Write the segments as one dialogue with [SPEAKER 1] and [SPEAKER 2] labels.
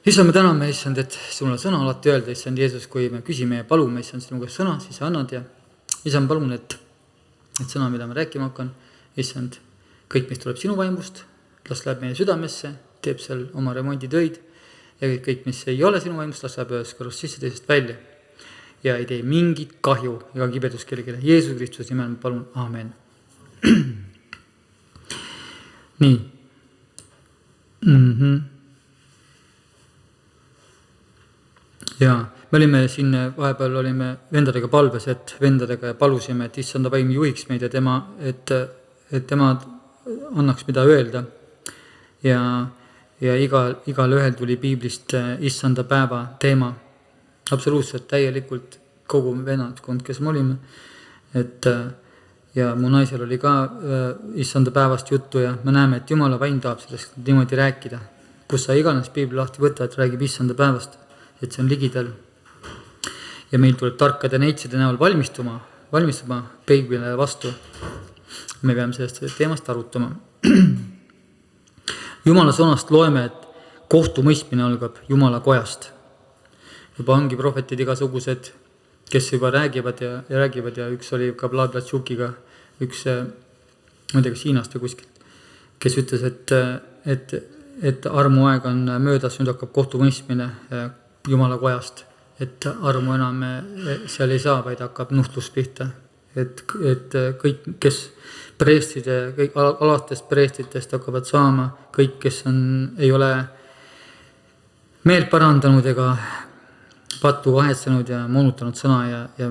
[SPEAKER 1] Issand, me täname, issand, et sinule sõna alati öelda, issand Jeesus, kui me küsime ja palume, issand sinu käest sõna, siis sa annad ja issand, palun, et sõna, mida ma rääkima hakkan, issand, kõik, mis tuleb sinu vaimust, las läheb meie südamesse, teeb seal oma remonditöid ja kõik, mis ei ole sinu vaimust, las läheb ühest kõrvast sisse, teisest välja ja ei tee mingit kahju ega kibedust kellelegi. Jeesus Kristus nimel ma palun, aamen. Nii. Ja me olime siin vahepeal vendadega palves, et vendadega palusime, et issanda vaim juhiks meid ja tema annaks mida öelda. Ja igal ühel tuli piiblist issanda päeva teema. Absoluutselt täielikult kogu vennaskond, kes me olime. Ja mu naisel oli ka issanda päevast juttu ja me näeme, et Jumala vaim tahab sellest niimoodi rääkida. Kus sa iganes piibli lahti võtta, et räägib issanda päevast. Et see on ligidal. Ja meil tuleb tarkade neitside näol valmistuma peeglile vastu. Me peame sellest teemast arutama. Jumala sõnast loeme, et kohtumõistmine algab Jumala kojast. Juba ongi prohvetid igasugused, kes juba räägivad ja üks oli ka Bladlatšukiga, üks mõndagi Hiinast või kuskilt, kes ütles, et armuaeg on möödas, nüüd hakkab kohtumõistmine Jumala kojast, et armu enam seal ei saa, vaid hakkab nuhtlus pihta. Et kõik, kes preestide, kõik alastest preestitest hakkavad saama, kõik, kes ei ole meelt parandanud ega pattu vahetsenud ja moonutanud sõna ja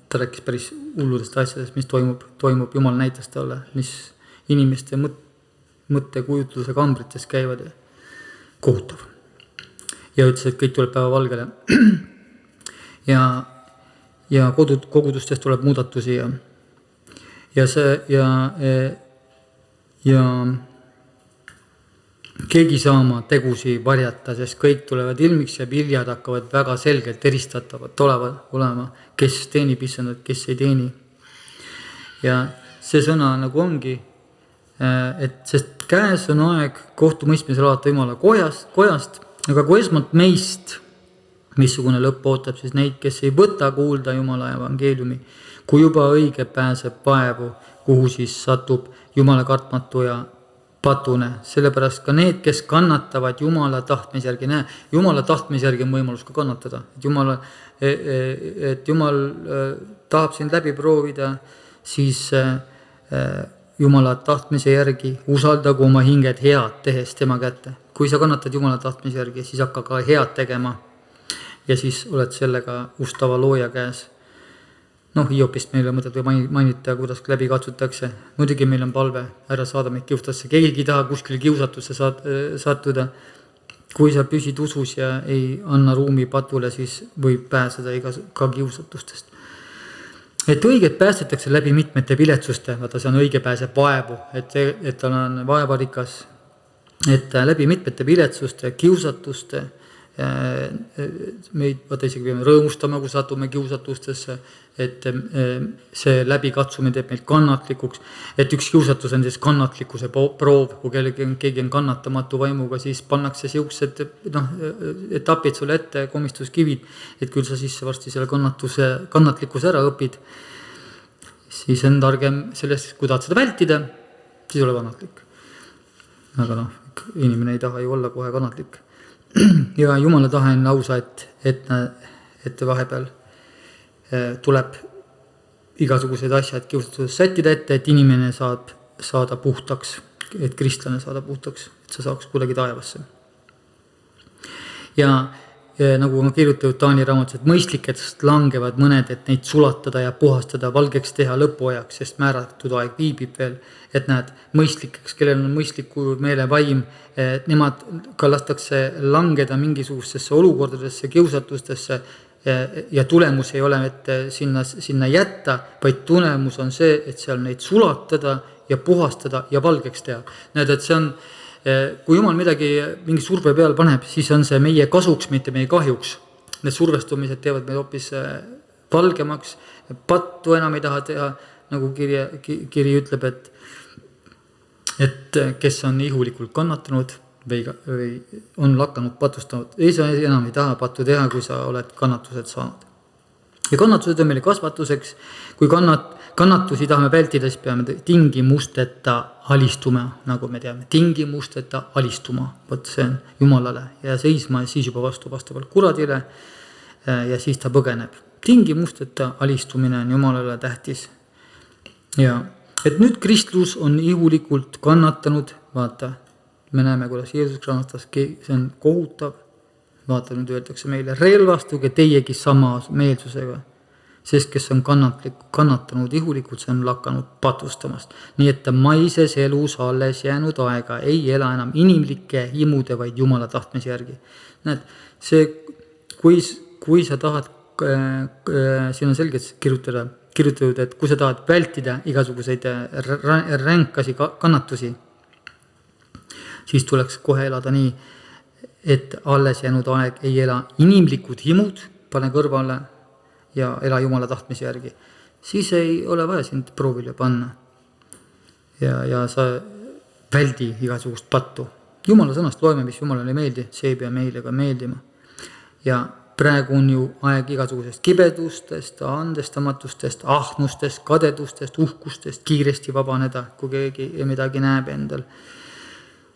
[SPEAKER 1] ta rääkis päris hulludest asjadest, mis toimub Jumal näitas talle, mis inimeste mõttekujutluse kambrites käivad ja kohutav. Ja ütles, et kõik tuleb päeva valgele. Ja kogudustes tuleb muudatusi ja keegi saama tegusi varjata, sest kõik tulevad ilmiks ja viljad hakkavad väga selgelt eristatavad olema, kes teenib issandat, kes ei teeni. Ja see sõna nagu ongi, et sest käes on aeg kohtumõistmisel alata Jumala kojast, aga kui esmalt meist, missugune lõpp ootab, siis neid, kes ei võta kuulda Jumala evangeeliumi, kui juba õige pääseb vaevu, kuhu siis satub Jumala kartmatu ja patune, sellepärast ka need, kes kannatavad Jumala tahtmise järgi, Jumala tahtmise järgi on võimalus ka kannatada, et Jumal tahab sind läbi proovida, siis Jumala tahtmise järgi usaldagu oma hinged head tehes tema kätte. Kui sa kannatad Jumala tahtmise järgi, siis hakka ka head tegema ja siis oled sellega ustava looja käes. Hiopist meil on mõtet või mainita, kuidas läbi katsutakse. Muidugi meil on palve, ära saada meid kiustasse. Keegi taha kuskil kiusatusse sattuda. Kui sa püsid usus ja ei anna ruumi patule, siis võib pääseda ka kiusatustest. Et õiget päästetakse läbi mitmete viletsuste, vaata see on õige pääseb vaevu, et ta on vaevarikas, et läbi mitmete viletsuste, kiusatuste, meid vaata isegi peame rõõmustama, kui satume kiusatustesse, et see läbikatsumine teeb meid kannatlikuks, et üks kiusatus on siis kannatlikkuse proov, kui keegi on kannatamatu vaimuga, siis pannakse siuksed etapid sulle ette, komistuskivid, et küll sa sisse varsti selle kannatlikkuse ära õpid, siis on targem sellest, kui tahad seda vältida, siis ole kannatlik. Aga inimene ei taha ju olla kohe kannatlik. Ja Jumala tahe on lausa, et vahepeal tuleb igasugused asjad kiusatusest sättida ette, et inimene saab saada puhtaks, et kristlane saada puhtaks, et sa saaks kuidagi taevasse. Ja nagu on kirjutatud Taani raamatus, et mõistlikest langevad mõned, et neid sulatada ja puhastada, valgeks teha lõpuajaks, sest määratud aeg viibib veel, et näed mõistlikeks, kellel on mõistliku meele vaim, nemad ka lastakse langeda mingisugustesse olukordadesse, kiusatustesse ja tulemus ei ole, et sinna jätta, vaid tulemus on see, et seal neid sulatada ja puhastada ja valgeks teha. Näed, et see on, kui Jumal mingi surve peal paneb, siis on see meie kasuks, mitte meie kahjuks. Need survestumised teevad meid hoopis valgemaks, pattu enam ei taha teha, nagu kiri ütleb, et kes on ihulikult kannatanud, või on lakanud patustanud. Sa enam ei taha pattu teha, kui sa oled kannatused saanud. Ja kannatused on meile kasvatuseks. Kui kannatusi tahame vältida, siis peame tingimusteta alistuma, nagu me teame. Tingimusteta alistuma. Võt see on Jumalale ja seisma ja siis juba vastavalt kuradile ja siis ta põgeneb. Tingimusteta alistumine on Jumalale tähtis. Ja et nüüd Kristus on ihulikult kannatanud, vaata, me näeme, kuidas Jeesus kannatas, see on kohutav. Vaata, nüüd öeldakse meile, relvastuge teiegi sama meelsusega, sest kes on kannatanud ihulikult, see on lakanud patustamast. Nii et ta maises elus alles jäänud aega ei ela enam inimlike himude, vaid Jumala tahtmise järgi. Näed, see, kui sa tahad, siin on selgelt kirjutatud, et kui sa tahad vältida igasuguseid ränkasi kannatusi, siis tuleks kohe elada nii, et alles jäänud aeg ei ela inimlikud himud, pane kõrvale ja ela Jumala tahtmise järgi. Siis ei ole vaja sind proovile panna. Ja sa väldi igasugust pattu. Jumala sõnast loeme, mis Jumalale ei meeldi, see ei pea meile ka meeldima. Ja praegu on ju aeg igasugusest kibedustest, andestamatustest, ahnustest, kadedustest, uhkustest, kiiresti vabaneda, kui keegi midagi näeb endal.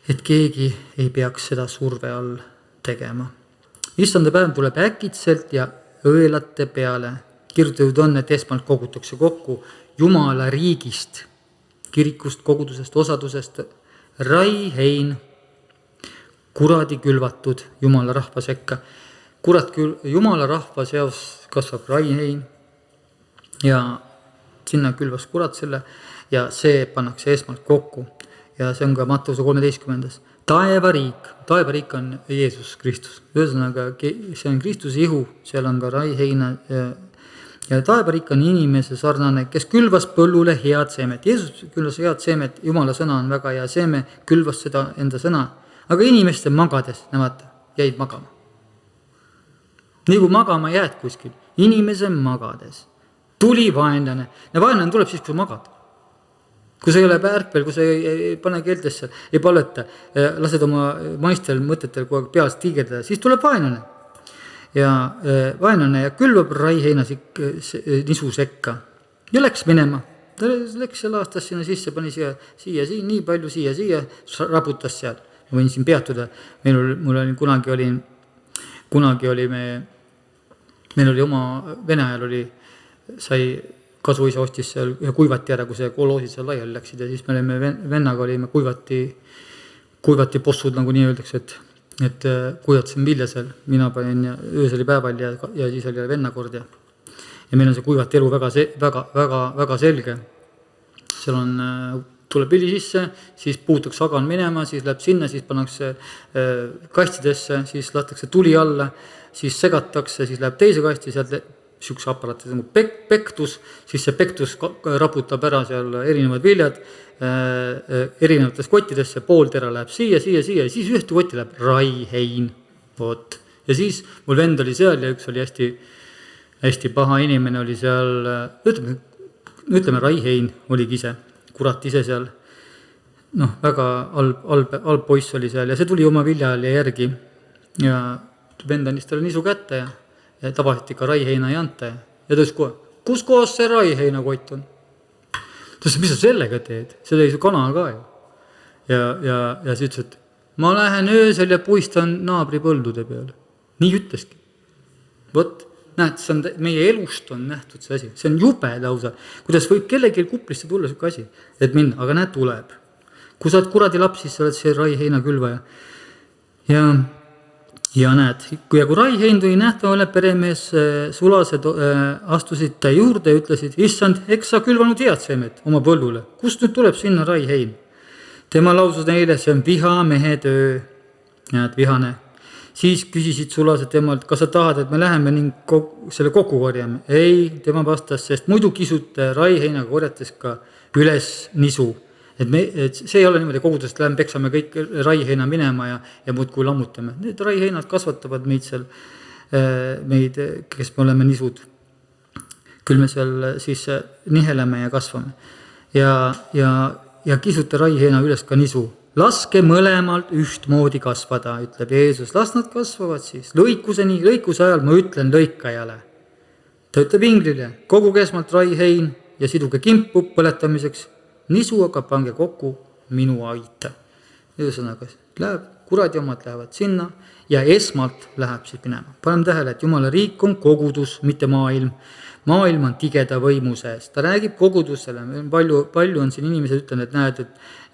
[SPEAKER 1] Et keegi ei peaks seda surve all tegema. Issanda päev tuleb äkitselt ja õelate peale. Kirjutatud on, et esmalt kogutakse kokku Jumala riigist, kirikust, kogudusest, osadusest, raihein, kuradi külvatud Jumala rahva sekka. Jumala rahva seas kasvab raihein ja sinna külvas kurat selle ja see pannakse esmalt kokku. Ja see on ka Matteuse 13. Taevariik on Jeesus Kristus. Ühesõnaga, see on Kristuse ihu, seal on ka raiheina. Ja taevariik on inimese sarnane, kes külvas põllule head seemet. Jeesus külvas head seemet, Jumala sõna on väga hea seeme, külvas seda enda sõna. Aga inimeste magades, nemad jäid magama. Nii kui magama jääd kuskil, inimese magades. Tuli vaenlane. Ja vaenlane tuleb siis, kui magad. Kui sa ei ole ärkvel, kui sa ei pane keeltesse, ei paleta, lased oma maistel mõtetel kogu aeg peast tiigerdada, siis tuleb vaenlane. Ja vaenlane ja külvab raiheina nisu sekka. Ja läks minema. Ta läks seal aastas sinna sisse, pani siia, nii palju, siia, raputas seal. Ma võin siin peatuda. Meil oli oma Vene ajal sai kasuisa ostis seal ja kuivati ära, kui see koloosid seal laiali läksid ja siis me olime vennaga kuivati possud, nagu nii öeldakse, et kuivatasin vilja seal, mina panin ja öösel päeval ja siis oli venna kord ja meil on see kuivati elu väga selge. Seal tuleb vili sisse, siis puutakse agan minema, siis läheb sinna, siis pannakse kastidesse, siis lastakse tuli alla, siis segatakse, siis läheb teise kasti, sealt sükse aparaati, pektus, siis see pektus raputab ära seal erinevad viljad, erinevates kottidesse, pool tera läheb siia, ja siis ühte kotti läheb raihein. Ja siis mul vend oli seal ja üks oli hästi paha inimene oli seal, ütleme raihein oligi ise, kurat ise seal, väga halb poiss oli seal ja see tuli oma viljale järgi ja vend andis talle nisu kätte ja tavaliselt ikka raiheina ei anta ja ta ütles kohe, kus kohas see raiheina kott on? Ta ütles, mis sa sellega teed? Seda ei su kana ka ju. Ja siis ütles, et ma lähen öösel ja puistan naabri põldude peale. Nii ütleski. Näed, meie elust on nähtud see asi. See on jube lausa. Kuidas võib kellegi kuplisse tulla siuke asi, et minna, aga näed tuleb. Kui sa oled kuradi laps, siis sa oled see raiheina külvaja. Ja näed, kui raihein tuli nähtavale, peremees sulased astusid ta juurde ja ütlesid, issand, eks sa külvanud head seemet oma põllule. Kust nüüd tuleb sinna raihein? Tema lausus neile, see on viha mehe töö. Näed, vihane. Siis küsisid sulased temalt, kas sa tahad, et me läheme ning selle kokku korjame? Ei, tema vastas, sest muidu kisute raiheinaga korjates ka üles nisu. Et see ei ole niimoodi kogudest, läheme peksame kõik raiheina minema ja muud kui lammutame. Need raiheinad kasvatavad meid seal, kes me oleme nisud. Küll me seal siis niheleme ja kasvame. Ja kisute raiheina üles ka nisu. laske mõlemalt ühtmoodi kasvada, ütleb Jeesus, las nad kasvavad siis. Lõikuse ajal ma ütlen lõikajale. Ta ütleb inglile, koguge esmalt raihein ja siduge kimpu põletamiseks, nisu aga pange kokku minu aita. Ühesõnaga, kuradi omad lähevad sinna ja esmalt läheb siis minema. Paneme tähele, et Jumala riik on kogudus, mitte maailm. Maailm on tigeda võimu sees. Ta räägib kogudusele. Palju on siin inimesed ütlenud, et näed,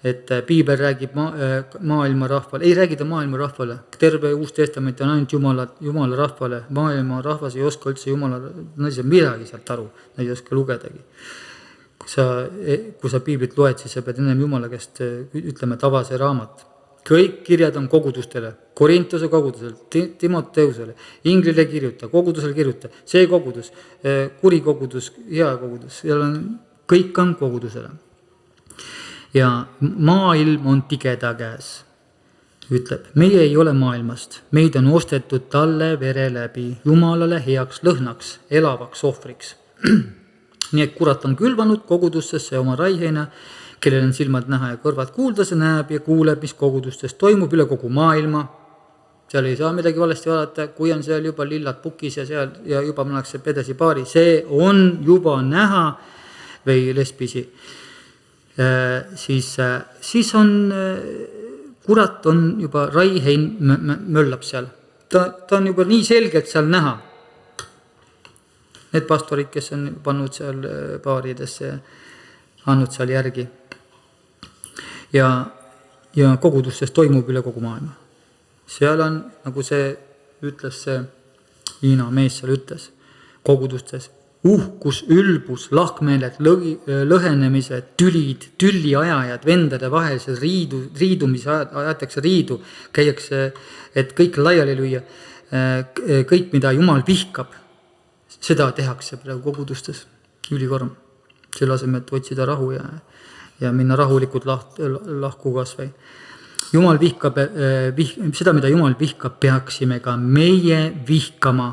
[SPEAKER 1] et Piibel räägib maailma rahvale. Ei räägi ta maailma rahvale. Terve Uus Testament on ainult Jumala rahvale. Maailma rahvas ei oska üldse Jumala, nad ei saa midagi sealt aru. Nad ei oska lugedagi. Kui sa Piiblit loed, siis sa pead ennem Jumala käest ütlema, et ava see raamat. Kõik kirjad on kogudustele, Korintuse kogudusel, Timoteusele, Inglile kirjuta, kogudusele kirjuta, see kogudus, kuri kogudus, hea kogudus, kõik on kogudusele. Ja maailm on tigeda käes, ütleb, meie ei ole maailmast, meid on ostetud talle vere läbi, Jumalale heaks lõhnaks, elavaks ohvriks. Nii et kurat on külvanud kogudustesse oma raiheina, kellel on silmad näha ja kõrvad kuulda, see näeb ja kuuleb, mis kogudustes toimub üle kogu maailma. Seal ei saa midagi valesti vaadata, kui on seal juba lillad pukis ja juba mõnakse pedasi paari, see on juba näha või lesbisi. Siis on, kurat on juba, raihein möllab seal. Ta on juba nii selgelt seal näha. Need pastorid, kes on pannud seal paaridesse ja andnud seal järgi. Ja kogudustes toimub üle kogu maailma. Seal on, nagu see ütles, see Hiina mees seal ütles, kogudustes uhkus, ülbus, lahkmeeled, lõhenemised, tülid, tülliajajad, vendade vahelised riidumise ajatakse riidu, käiakse, et kõik laiali lüüa, kõik, mida Jumal vihkab, seda tehakse praegu kogudustes, ülikorm. Selle asemel, et otsida rahu ja minna rahulikult lahku kasvõi. Jumal vihkab, seda, mida Jumal vihkab, peaksime ka meie vihkama.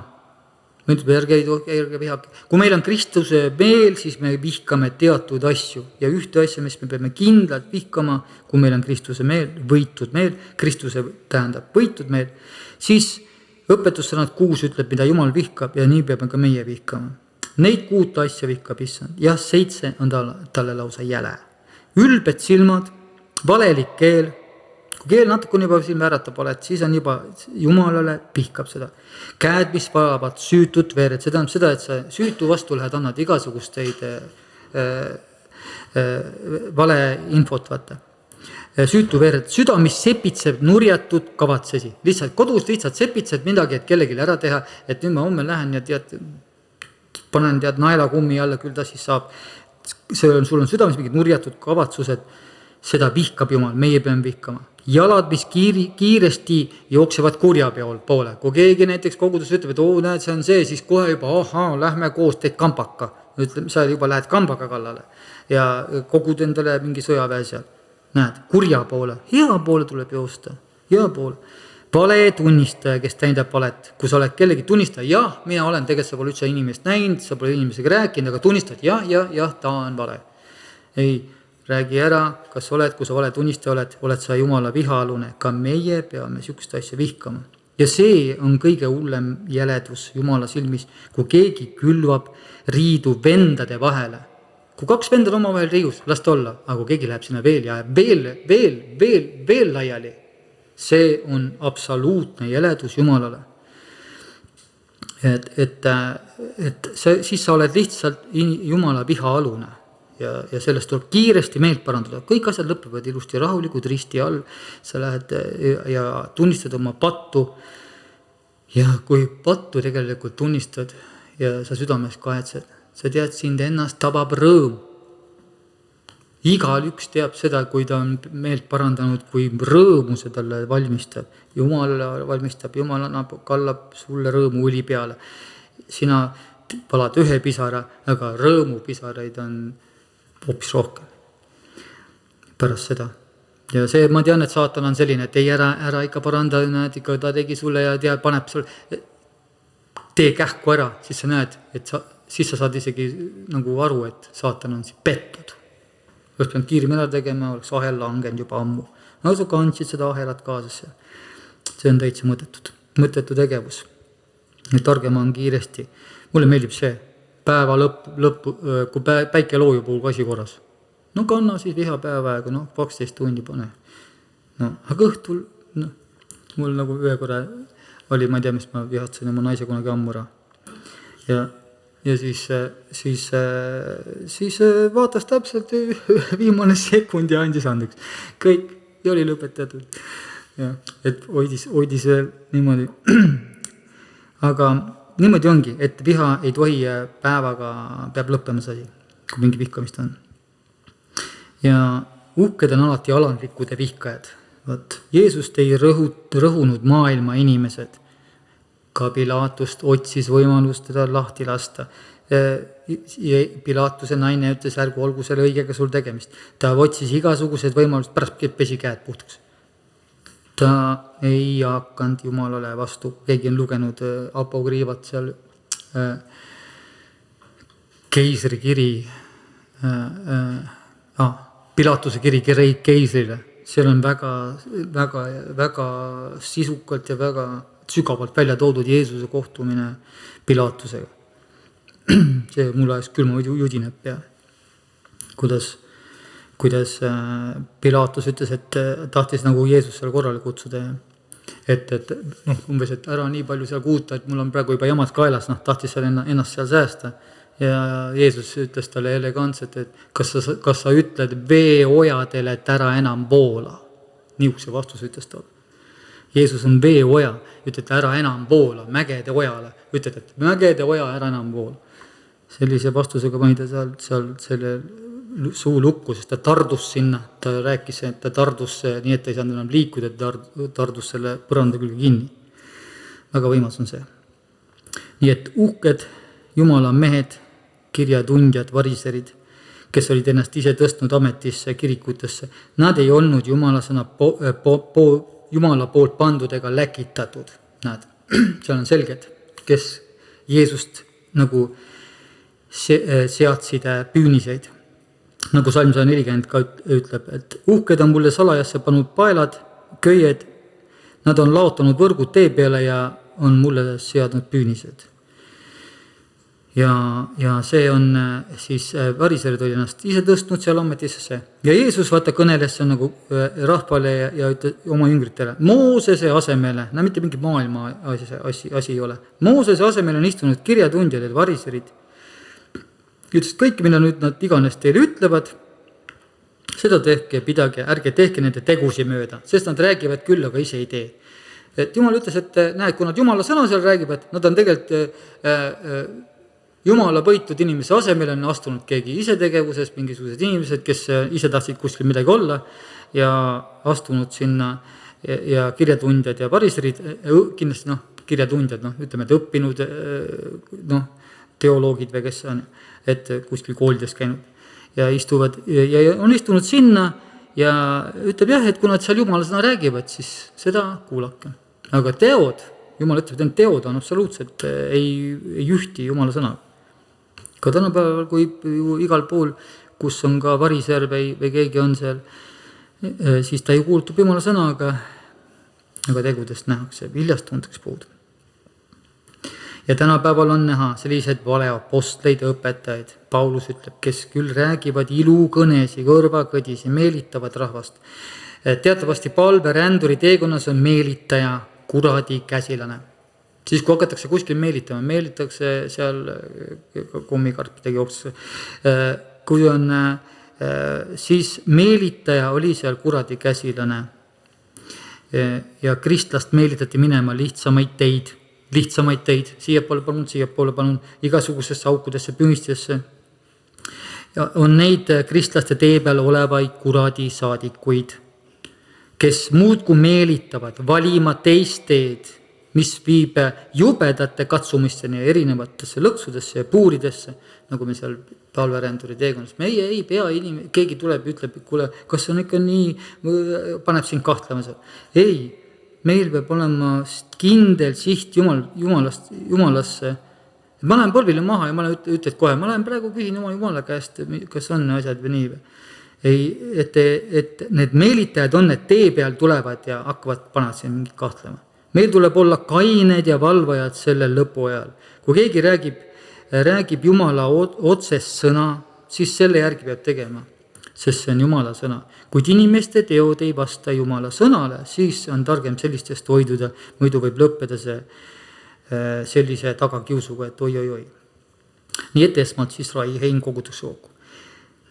[SPEAKER 1] Me ütleme, ärge vihake. Kui meil on Kristuse meel, siis me vihkame teatud asju. Ja ühte asja, mis me peame kindlalt vihkama, kui meil on Kristuse meel, võitud meel, Kristuse tähendab võitud meel, siis õpetussõnad 6 ütleb, mida Jumal vihkab ja nii peame ka meie vihkama. Neid 6 asja vihkab issand. Ja 7 on talle lausa jäle. Ülbed silmad, valelik keel. Kui keel natuke on juba silme äratab valet, siis on juba Jumalale vihkab seda. Käed, mis valavad süütut vered. See tähendab seda, et sa süütu vastu lähed, annad igasugusteid vale infot vaata. Süütu vered. Süda, mis sepitseb nurjatud kavatsesi. Kodus lihtsalt sepitseb midagi, et kellelegi ära teha, et nüüd ma homme lähen ja panen naela kummi alla, küll ta siis saab. Sul on südames mingid nurjatud kavatsused, seda vihkab Jumal, meie peame vihkama. Jalad, mis kiiresti jooksevad kurja poole. Kui keegi näiteks kogudus ütleb, et näed, see on see, siis kohe juba, lähme koos teed kambaka. Ütleme, sa juba lähed kambaka kallale ja kogud endale mingi sõjaväe seal. Näed, kurja poole, hea poole tuleb joosta, hea poole. Vale tunnistaja, kes tähendab valet. Kui sa oled kellegi tunnistaja, jah, mina olen, tegelikult sa pole üldse inimest näinud, sa pole inimesega rääkinud, aga tunnistad, jah, ta on vale. Ei, räägi ära, kas oled, kui sa vale tunnistaja oled sa Jumala vihaalune. Ka meie peame sükst asja vihkama. Ja see on kõige hullem jäledus Jumala silmis, kui keegi külvab riidu vendade vahele. Kui 2 venda on omavahel riius, las ta olla, aga kui keegi läheb sinna veel ja veel laiali, see on absoluutne jäledus Jumalale. Siis sa oled lihtsalt Jumala vihaalune ja sellest tuleb kiiresti meelt parandada. Kõik asjad lõpevad ilusti rahulikud risti all. Sa lähed ja tunnistad oma pattu ja kui pattu tegelikult tunnistad ja sa südames kahetsed, sa tead, sind ennast tabab rõõm. Igal üks teab seda, kui ta on meelt parandanud, kui rõõmu see talle valmistab. Jumal valmistab, Jumal kallab sulle rõõmu uli peale. Sina palad ühe pisara, aga rõõmu pisaraid on hoopis rohkem pärast seda. Ja see, ma tean, et saatan on selline, et ei ära ikka paranda, näed, ikka ta tegi sulle ja paneb sulle, tee kähku ära, siis sa näed, et siis sa saad isegi nagu aru, et saatan on pettud. Oleks peanud kiiremini ära tegema, oleks vahel langenud juba ammu. no sa kandsid seda ahelat kaasas. See on täitsa mõttetu tegevus. Targema on kiiresti. Mulle meeldib see päeva lõppu, kui päike loojub puhul asi korras. No kanna siis vihapäeva aega, 12 tundi pane. No, aga õhtul, mul nagu ühe korra oli, ma ei tea, mis ma vihatsen oma naise kunagi ammura. Ja siis vaatas täpselt viimane sekund ja andis andeks. Kõik ja oli lõpetatud. Ja, et hoidis veel niimoodi. Aga niimoodi ongi, et viha ei tohi päevaga, peab lõppema see, kui mingi vihkamist on. Ja uhked on alati alandlikud ja vihkajad. Jeesust ei rõhunud maailma inimesed. Ka Pilaatust otsis võimalust teda lahti lasta. Ja Pilaatuse naine ütles, ärgu olgu selle õigega sul tegemist. Ta otsis igasugused võimalused, pärast pesi käed puhtaks. Ta ei hakanud Jumalale vastu. Keegi on lugenud apokriivat seal keisri kiri, Pilaatuse kiri keisrile. Seal on väga sisukalt ja väga sügavalt välja toodud Jeesuse kohtumine Pilaatusega. See mulle ajast külma judineb pea. Kuidas Pilaatus ütles, et tahtis nagu Jeesus seal korrale kutsuda. Et umbes, et ära nii palju seal kuuta, et mul on praegu juba jamad kaelas, tahtis seal ennast seal säästa. Ja Jeesus ütles talle elegantselt, et kas sa ütled veeojadele, et ära enam voola. Niisuguse vastus ütles talle. Jeesus on veeoja, ütled ära enam voola, mägede ojale. Ütled, et mägede oja ära enam voola. Sellise vastusega pani ta seal selle suu lukku, sest ta tardus sinna. Ta rääkis, et ta tardus, nii et ta ei saanud enam liikuda, ta tardus selle põranda külge kinni. Väga võimas on see. Nii et uhked Jumala mehed, kirjatundjad, variserid, kes olid ennast ise tõstnud ametisse, kirikutesse. Nad ei olnud Jumala sõna Jumala poolt pandud ega läkitatud. Näed, seal on selged, kes Jeesust nagu seadsid püüniseid. Nagu Salm 140 ka ütleb, et uhked on mulle salajasse pannud paelad, köied, nad on laotanud võrgud tee peale ja on mulle seadnud püünised. Ja see on siis variserid oli ennast ise tõstnud seal ametisse. Ja Jeesus kõneles nagu rahvale ja oma jüngritele. Moosese asemele, mitte mingi maailma asi ei ole. Moosese asemele on istunud kirjatundjad ja variserid. Ütles, kõik, mida nüüd nad iganes teile ütlevad, seda tehke, pidage, ärge tehke nende tegusi mööda, sest nad räägivad küll, aga ise ei tee. Et Jumal ütles, et näed, kui nad Jumala sõna seal räägivad, nad on tegelikult Jumala võitud inimese asemel on astunud keegi isetegevuses, mingisugused inimesed, kes ise tahtsid kuskil midagi olla ja astunud sinna ja kirjatundjad ja variserid, kindlasti kirjatundjad, ütleme, et õppinud teoloogid või kes on, et kuskil koolides käinud ja on istunud sinna ja ütleb jah, et kui nad seal Jumala sõna räägivad, siis seda kuulake. Aga teod, Jumal ütleb, et teod on absoluutselt ei ühti Jumala sõna. Ka tänapäeval, kui igal pool, kus on ka variser või keegi on seal, siis ta ei kuulutub Jumala sõna, aga tegudest nähakse, viljast tuntakse puudu. Ja tänapäeval on näha sellised valeapostleid ja õpetajaid. Paulus ütleb, kes küll räägivad ilukõnesi, kõrvakõdisi, meelitavad rahvast. Teatavasti palve ränduri teekonnas on meelitaja, kuradi käsilane. Siis kui hakatakse kuskil meelitakse seal kommikarpidega jooksesse. Kui on, siis meelitaja oli seal kuradi käsilane ja kristlast meelitati minema lihtsamaid teid, siiapoole palun, igasugusesse aukudesse, pühistesse. Ja on neid kristlaste tee peal olevaid kuradi saadikuid, kes muudku meelitavad valima teist teed, mis viib jubedate katsumisteni ja erinevatesse lõksudesse ja puuridesse, nagu me seal palveränduri teekonnas. Meie ei pea keegi tuleb ja ütleb, kuule, kas on ikka nii, paneb siin kahtlema seal. Ei, meil peab olema kindel siht Jumalasse. Ma lähen polvile maha ja ma ütled kohe, ma lähen praegu küsin Jumala käest, kas on asjad või nii. et need meelitajad on, et tee peal tulevad ja hakkavad panema siin mingit kahtlema. Meil tuleb olla kained ja valvajad sellel lõpu ajal. Kui keegi räägib Jumala otsest sõna, siis selle järgi peab tegema, sest see on Jumala sõna. Kuid inimeste teod ei vasta Jumala sõnale, siis on targem sellistest hoiduda, muidu võib lõppeda see sellise tagakiusuga, et oi. Nii et esmalt siis raihein kogutakse kokku.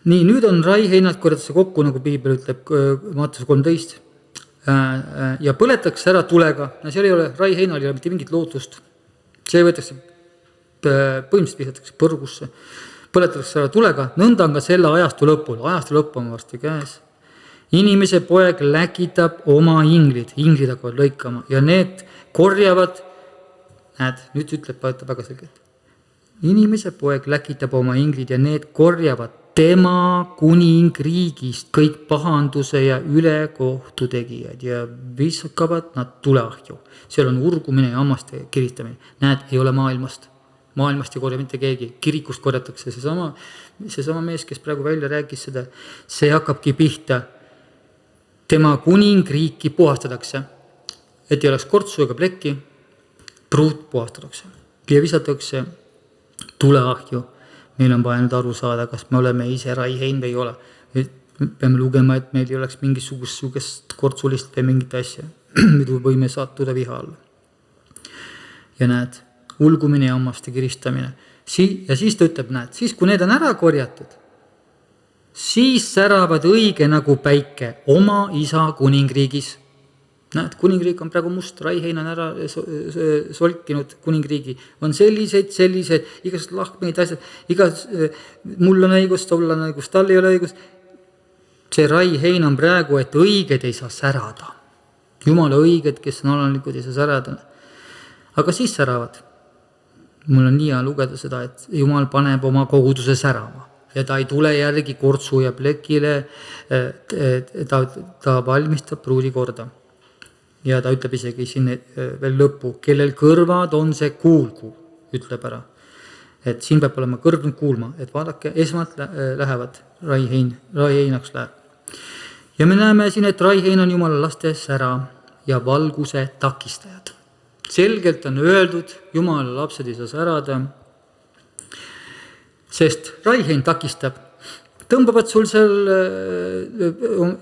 [SPEAKER 1] Nii, nüüd on raiheinad korjatakse kokku, nagu Piibel ütleb Matteuse 13, ja põletakse ära tulega. Seal ei ole, raiheinal ei ole mitte mingit lootust. See võetakse, põhimõtteliselt visatakse põrgusse, põletatakse ära tulega, nõnda on ka selle ajastu lõpul. Ajastu lõpp on varsti käes. Inimese poeg läkitab oma inglid hakkavad lõikama ja need korjavad, näed, nüüd ütleb väga selgelt. Inimese poeg läkitab oma inglid ja need korjavad tema kuningriigist kõik pahanduse ja ülekohtu tegijad ja viskavad nad tuleahju. Seal on urgumine ja hammaste kiristamine. Näed, ei ole maailmast ei korja mitte keegi. Kirikust korjatakse seesama mees, kes praegu välja rääkis seda. See hakkabki pihta. Tema kuningriiki puhastatakse. Et ei oleks kortsu ega plekki, pruut puhastatakse. Ja visatakse tuleahju. Meil on vaja nüüd aru saada, kas me oleme ise raihein või ei ole. Me peame lugema, et meil ei oleks mingisugust kortsulist või mingit asja. Midu võime sattuda viha alla. Ja näed, ulgumine ja hammaste kiristamine. Ja siis ta ütleb, näed, siis kui need on ära korjatud, siis säravad õige nagu päike oma isa kuningriigis. Näed, kuningriik on praegu must, raihein on ära solkinud kuningriigi. On sellised, igasugused lahkmeid asjad, mul on õigus, tol on õigus, tal ei ole õigus. See raihein on praegu, et õiged ei saa särada. Jumala õiged, kes on alalikud, ei saa särada. Aga siis säravad. Mul on nii hea lugeda seda, et Jumal paneb oma koguduse särama. Ja ta ei tule järgi kortsu ja plekile, ta valmistab pruudi korda. Ja ta ütleb isegi sinne veel lõppu, kellel kõrvad on see kuulgu, ütleb ära. Et siin peab olema kõrv kuulma, et vaadake, esmalt lähevad raiheinaks läheb. Ja me näeme siin, et raihein on Jumala laste sära ja valguse takistajad. Selgelt on öeldud, Jumala lapsed ei saa särada, sest raihein takistab. Tõmbavad sul seal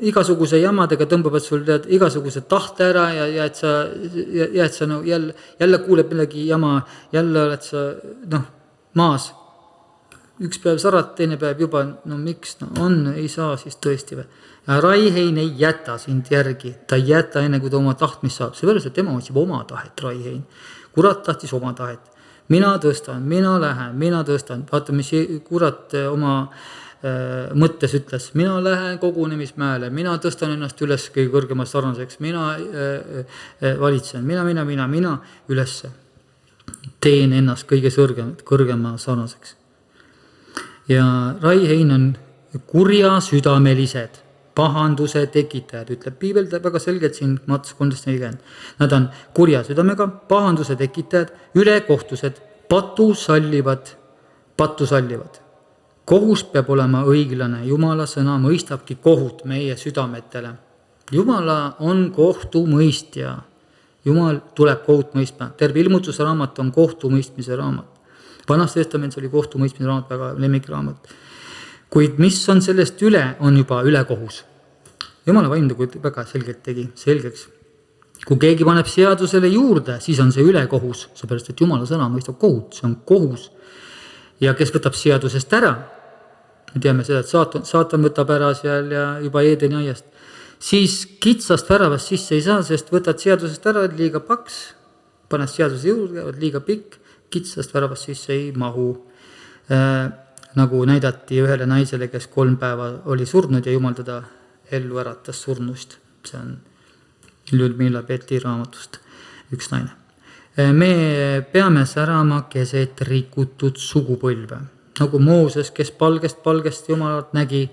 [SPEAKER 1] igasuguse jamadega, tõmbavad sul igasuguse tahte ära ja et sa no, jälle kuuleb millegi jama, jälle oled sa maas. Üks päev sarad, teine päev juba, no miks, ei saa siis tõesti või. Ja raihein ei jäta sind järgi, ta ei jäta enne kui ta oma tahtmist saab. See võrres, et tema otsib oma tahet, raihein. Kurat tahtis oma tahet. Mina tõstan, mina lähen, mina tõstan. Vaata, mis kurat oma mõttes ütles, mina lähen kogunemismäele, mina tõstan ennast üles kõige kõrgema sarnaseks, mina valitsen, mina üles teen ennast kõige kõrgema sarnaseks. Ja raihein on kurja südamelised, pahanduse tekitajad, ütleb Piibel väga selgelt siin Matteuse 13:40. Nad on kurja südamega, pahanduse tekitajad, ülekohtused, pattu sallivad. Kohus peab olema õiglane, Jumala sõna mõistabki kohut meie südametele. Jumala on kohtumõistja, Jumal tuleb kohut mõistma. Terve ilmutuse raamat on kohtumõistmise raamat. Vanas testamendis oli kohtumõistmise raamat, väga lemmikraamat. Kuid mis on sellest üle, on juba ülekohus. Jumala vaim väga selgelt tegi, selgeks. Kui keegi paneb seadusele juurde, siis on see ülekohus, seepärast, et Jumala sõna mõistab kohut, see on kohus. Ja kes võtab seadusest ära, me teame seda, et saatan võtab ära seal ja juba Eedeni aiast, siis kitsast väravast sisse ei saa, sest võtad seadusest ära, liiga paks, paned seaduse juurde, liiga pikk, kitsast väravast sisse ei mahu. Nagu näidati ühele naisele, kes 3 päeva oli surnud ja Jumal teda ellu äratas surnust. See on Ljudmila Peti raamatust üks naine. Me peame särama keset rikutud sugupõlve. Nagu Mooses, kes palgest Jumalat nägi,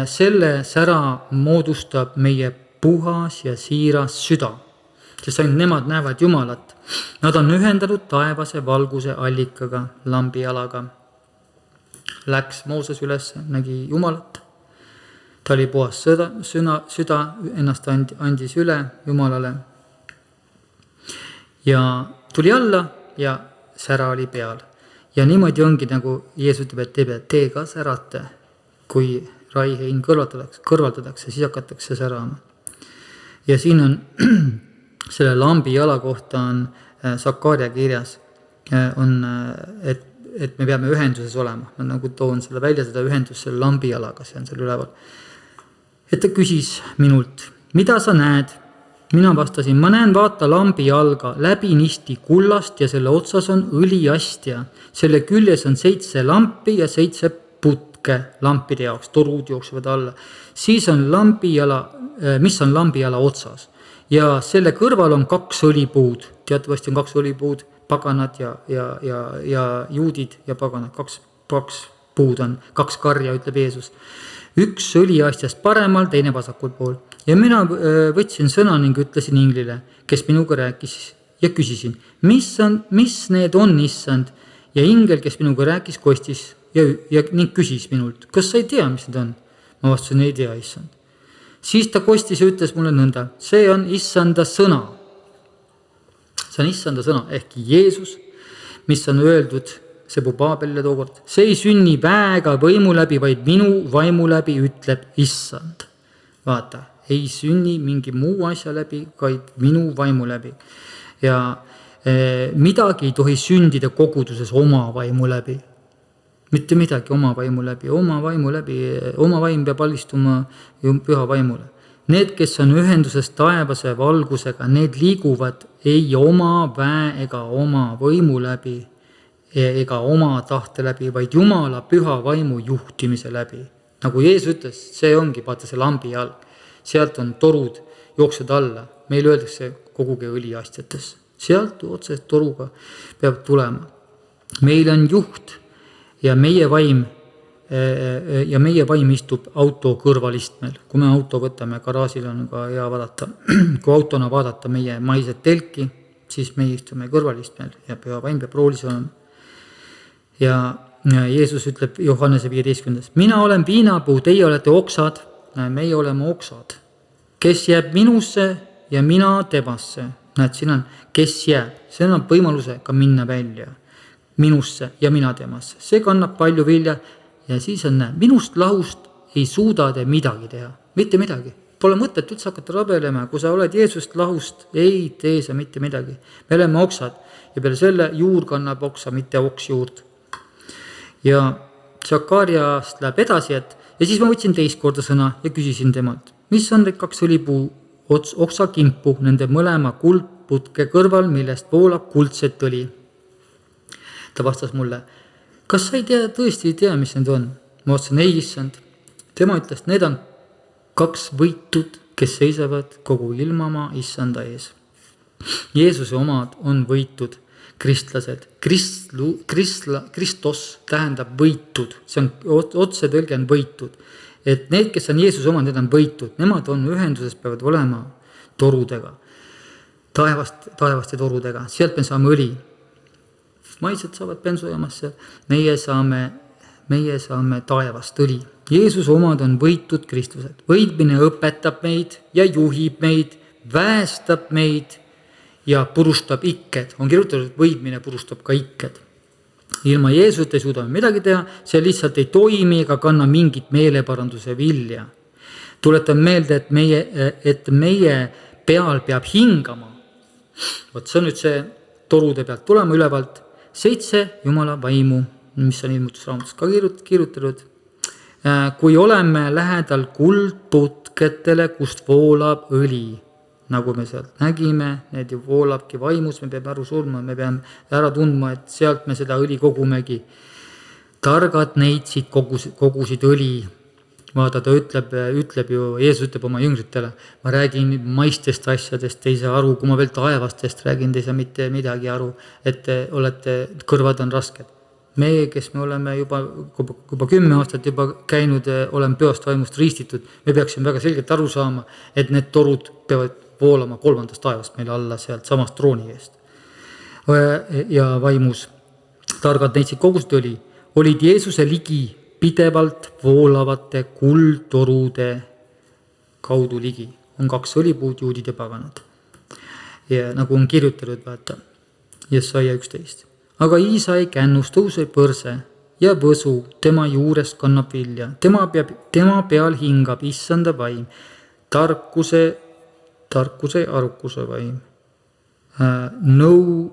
[SPEAKER 1] selle sära moodustab meie puhas ja siiras süda. Sest ainult nemad näevad Jumalat. Nad on ühendanud taevase valguse allikaga, lambi jalaga. Läks Mooses üles, nägi Jumalat. Ta oli puhas süda, ennast andis üle Jumalale ja tuli alla ja sära oli peal. Ja niimoodi ongi, nagu Jeesus ütleb, et te ka särate, kui raihein kõrvaldatakse, siis hakatakse särama. Ja siin on selle lambi jala kohta on Sakaaria kirjas, et me peame ühenduses olema. Ma nagu toon selle välja, seda ühendust selle lambi jalaga, see on seal üleval. Et ta küsis minult, mida sa näed? Mina vastasin, ma näen vaata lambi jalga läbinisti kullast ja selle otsas on õliastja. Selle küljes on 7 lampi ja 7 putke lampide jaoks, torud jooksevad alla. Siis on mis on lambi jala otsas. Ja selle kõrval on 2 õlipuud. Teatavasti on 2 õlipuud, paganad ja juudid ja paganad. 2 puud on, 2 karja, ütleb Jeesus. 1 õliastjast paremal, teine vasakul pool. Ja mina võtsin sõna ning ütlesin inglile, kes minuga rääkis ja küsisin, mis need on, issand? Ja ingel, kes minuga rääkis, kostis ning küsis minult, kas sa ei tea, mis need on? Ma vastasin, ei tea, issand. Siis ta kostis ja ütles mulle nõnda, see on issanda sõna. See on issanda sõna, ehk Jeesus, mis on öeldud Sebubabelile tookord. See ei sünni väega võimu läbi, vaid minu vaimu läbi, ütleb issand. Vaata. Ei sünni mingi muu asja läbi, vaid minu vaimu läbi. Ja midagi ei tohi sündida koguduses oma vaimu läbi. Mitte midagi oma vaimu läbi. Oma vaim peab alistuma püha vaimule. Need, kes on ühenduses taevase valgusega, need liiguvad ei oma väe ega oma võimu läbi ega oma tahte läbi, vaid Jumala püha vaimu juhtimise läbi. Nagu Jeesus ütles, see ongi, vaata see lambi jalg. Sealt on torud, jooksed alla. Meil öeldakse koguge õliastjates. Sealt otsest toruga peab tulema. Meil on juht ja meie vaim istub auto kõrvalistmel. Kui me auto võtame, garaasil on ka hea vaadata. Kui autona vaadata meie maised telki, siis me istume kõrvalistmel ja püha vaim peab roolis olema. Ja Jeesus ütleb Johannese 15. Mina olen viinapuu, teie olete oksad. Meie oleme oksad, kes jääb minusse ja mina temasse. Näed, siin on, kes jääb. See on võimaluse ka minna välja minusse ja mina temasse. See kannab palju vilja ja siis on, minust lahust ei suuda te midagi teha. Mitte midagi. Pole mõtet üldse hakata rabelema. Kui sa oled Jeesust lahust, ei tee sa mitte midagi. Me oleme oksad ja peale selle juur kannab oksa, mitte oks juurt. Ja Sakariast läheb edasi, ja siis ma võtsin teist korda sõna ja küsisin temalt, mis on need 2 õlipuu oksakimpu nende mõlema kuldputke kõrval, millest voolab kuldset õli. Ta vastas mulle, kas sa tõesti ei tea, mis need on? Ma vastasin, ei issand. Tema ütles, need on 2 võitud, kes seisavad kogu ilmamaa issanda ees. Jeesuse omad on võitud. Kristlased. Kristos tähendab võitud. See on otse tõlge on võitud. Et need, kes on Jeesuse omad, need on võitud. Nemad on ühenduses, peavad olema torudega. Taevaste torudega. Sealt me saame õli. Maised saavad bensujamasse. Meie saame taevast õli. Jeesuse omad on võitud Kristused. Võitmine õpetab meid ja juhib meid, väestab meid ja purustab ikked. On kirjutatud, et võidmine purustab ka ikked. Ilma Jeesust ei suuda midagi teha, see lihtsalt ei toimi ega kanna mingit meeleparanduse vilja. Tuletan meelde, et meie peal peab hingama. Võt see on nüüd see torude pealt tulema ülevalt. 7 Jumala vaimu, mis on ilmutusraamatus ka kirjutatud. Kui oleme lähedal kuldputketele, kust voolab õli, nagu me sealt nägime, need ju voolabki vaimus, me peame aru surma, me peame ära tundma, et sealt me seda õli kogumegi. Targad neitsid kogusid õli. Vaata, ta ütleb ju, Jeesus ütleb oma jüngritele, ma räägin maistest asjadest, te ei saa aru, kui ma veel taevastest räägin, te ei saa mitte midagi aru, et kõrvad on rasked. Meie, kes me oleme juba 10 aastat juba käinud, oleme pühast vaimust riistitud, me peaksime väga selgelt aru saama, et need torud peavad voolama 3. taevast meile alla sealt samast trooni eest. Ja vaimus targad neitsid kogusid olid Jeesuse ligi pidevalt voolavate kuldtorude kaudu ligi. On 2 õlipuud, juudid ja paganad. Ja nagu on kirjutatud, vaata, Jesaja 11. Aga Iisai kännus tõuseb põrse ja võsu, tema juurest kannab vilja. Tema peal hingab issanda vaim, tarkuse ja arukuse vaim, nõu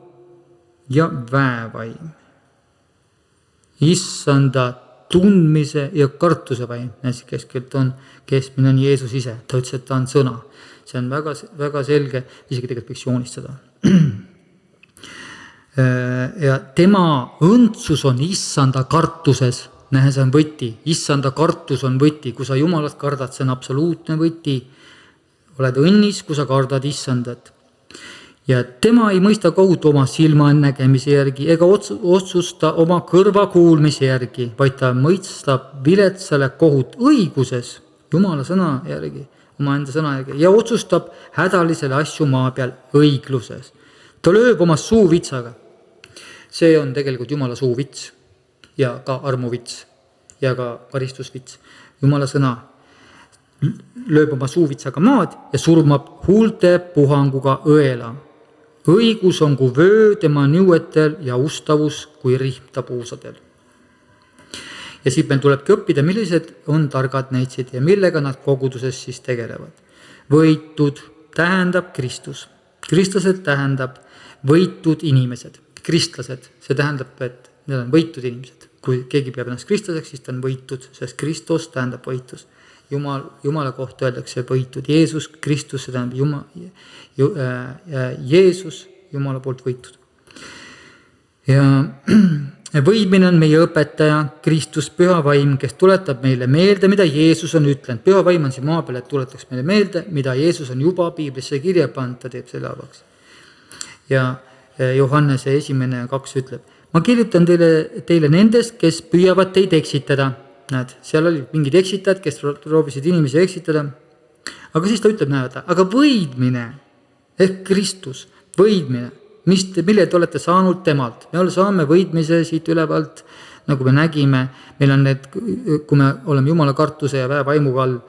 [SPEAKER 1] ja väevaim, issanda tundmise ja kartuse vaim. Näiteks keskelt on keskmine on Jeesus ise, ta ütles, et ta on sõna. See on väga, väga selge, isegi tegelikult võiks joonistada. Ja tema õndsus on issanda kartuses. Nähe, see on võti. Issanda kartus on võti. Kui sa Jumalat kardad, see on absoluutne võti. Oled õnnis, kui sa kardad issandat. Ja tema ei mõista kohut oma silma nägemise järgi ega otsusta oma kõrva kuulmise järgi, vaid ta mõistab viletsale kohut õiguses, Jumala sõna järgi, omaenda sõna järgi, ja otsustab hädalisele asju maa peal õigluses. Ta lööb oma suuvitsaga. See on tegelikult Jumala suuvits ja ka armuvits ja ka karistusvits. Jumala sõna lööb oma suuvitsaga maad ja surmab huulte puhanguga õela. Õigus on kui vöö tema nõuetel ja ustavus kui rihm ta puusadel. Ja siit meil tulebki õppida, millised on targad neitsid ja millega nad koguduses siis tegelevad. Võitud tähendab Kristus. Kristlased tähendab võitud inimesed. Kristlased, see tähendab, et need on võitud inimesed. Kui keegi peab ennast kristlaseks, siis ta on võitud, sest Kristus tähendab võitus. Jumala kohta öeldakse võitud. Jeesus, Kristus, see tähendab Jeesus, Jumala poolt võitud. Ja võimine on meie õpetaja, Kristus, püha vaim, kes tuletab meile meelde, mida Jeesus on ütlenud. Püha vaim on siin maa peal, et tuletaks meile meelde, mida Jeesus on juba Piiblisse kirja pannud, ta teeb selle avaks. Ja Johannese 1:2 ütleb, ma kirjutan teile nendest, kes püüavad teid eksitada. Näed, seal oli mingid eksitajad, kes proovisid inimesi eksitada. Aga siis ta ütleb, aga võidmine ehk Kristus, võidmine, mille te olete saanud temalt. Me saame võidmise siit ülevalt, nagu me nägime, meil on need, kui me oleme Jumala kartuse ja väevaimuga all,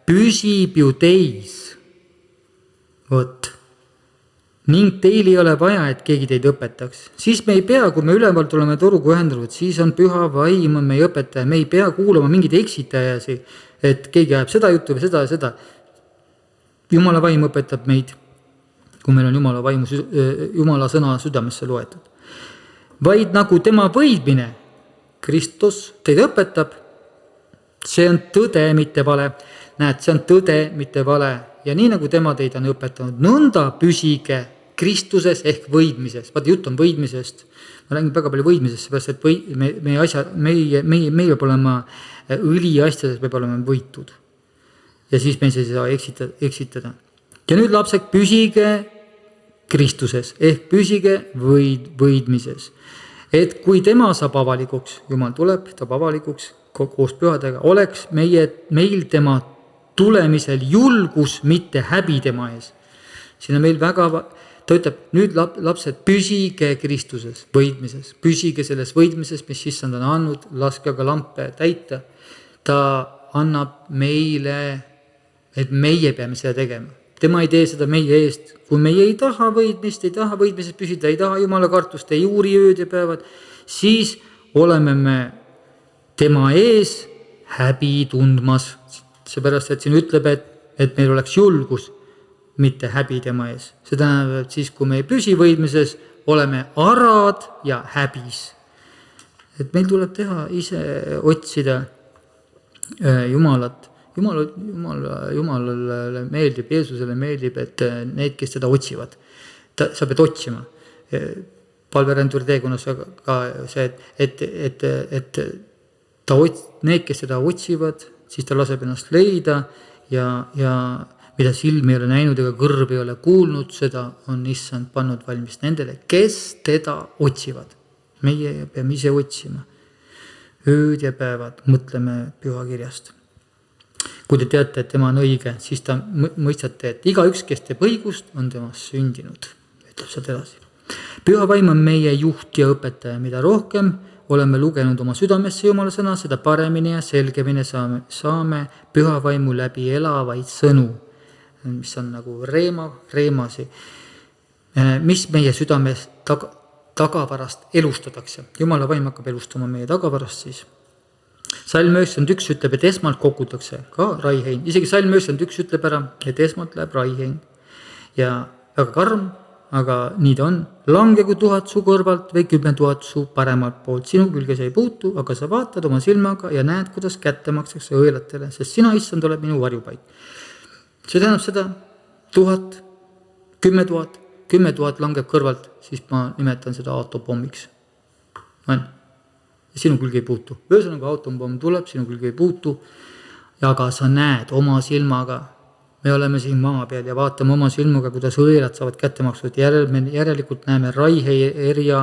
[SPEAKER 1] püsib ju teis. Vot. Ning teil ei ole vaja, et keegi teid õpetaks. Siis me ei pea, kui me ülevalt oleme toruga ühendunud, siis on püha vaim on meie õpetaja. Me ei pea kuulama mingeid eksitajasi, et keegi ajab seda juttu või seda ja seda. Jumala vaim õpetab meid, kui meil on Jumala sõna südamesse loetud. Vaid nagu tema võidmine, Kristus teid õpetab, see on tõde, mitte vale. Näed, see on tõde, mitte vale. Ja nii nagu tema teid on õpetanud, nõnda püsige Kristuses ehk võidmises. Vaata, jutt on võidmisest. Ma räägin väga palju võidmisest, seepärast, et meie peab olema õli asjades, peab olema võitud. Ja siis me ei saa eksitada. Ja nüüd lapsed, püsige Kristuses ehk püsige võidmises. Et kui tema saab avalikuks, Jumal tuleb, taab avalikuks koos pühadega, oleks meil tema tulemisel julgus, mitte häbi tema ees. Siin on meil väga, ta ütleb, nüüd lapsed, püsige Kristuses, võidmises. Püsige selles võidmises, mis issand on andnud, laske aga lampe täita. Ta annab meile, et meie peame seda tegema. Tema ei tee seda meie eest. Kui meie ei taha võidmises püsida, ei taha Jumala kartust, ei uuri ööd ja päevad, siis oleme me tema ees häbi tundmas. Seepärast, et siin ütleb, et meil oleks julgus, mitte häbi tema ees. See tähendab, et siis, kui me ei püsi võidmises, oleme arad ja häbis. Et meil tuleb teha ise otsida Jumalat. Jumalale meeldib, Jeesusele meeldib, et need, kes teda otsivad. Sa pead otsima. Palverändur teekonnas ka see, et need, kes seda otsivad, siis ta laseb ennast leida ja mida silmi ei ole näinud ega kõrv ei ole kuulnud, seda on issand pannud valmis nendele, kes teda otsivad. Meie peame ise otsima. Ööd ja päevad mõtleme pühakirjast. Kui te teate, et tema on õige, siis ta mõistate, et igaüks, kes teeb õigust, on temast sündinud. Ütleb sealt edasi. Püha vaim on meie juht ja õpetaja, mida rohkem oleme lugenud oma südamesse Jumala sõna, seda paremini ja selgemini saame püha vaimu läbi elavaid sõnu, mis on nagu reemasi, mis meie südames tagavarast elustatakse. Jumala vaim hakkab elustama meie tagavarast siis. Salm 91 ütleb, et esmalt kogutakse ka raihein. Isegi Salm 91 ütleb ära, et esmalt läheb raihein. Ja väga karm, aga nii ta on. Langegu 1000 su kõrvalt või 10 000 su paremalt poolt. Sinu külge see ei puutu, aga sa vaatad oma silmaga ja näed, kuidas kätte makstakse õelatele, sest sina, issand, oled minu varjupaik. See tähendab seda 1000, 10 000, 10 000 langeb kõrvalt, siis ma nimetan seda aatopommiks. Ja sinu külge ei puutu. Ühesõnaga aatopomm tuleb, sinu külge ei puutu, aga sa näed oma silmaga. Me oleme siin maa peal ja vaatame oma silmaga, kuidas õelad saavad kätte maksud. Järelikult näeme raiheina,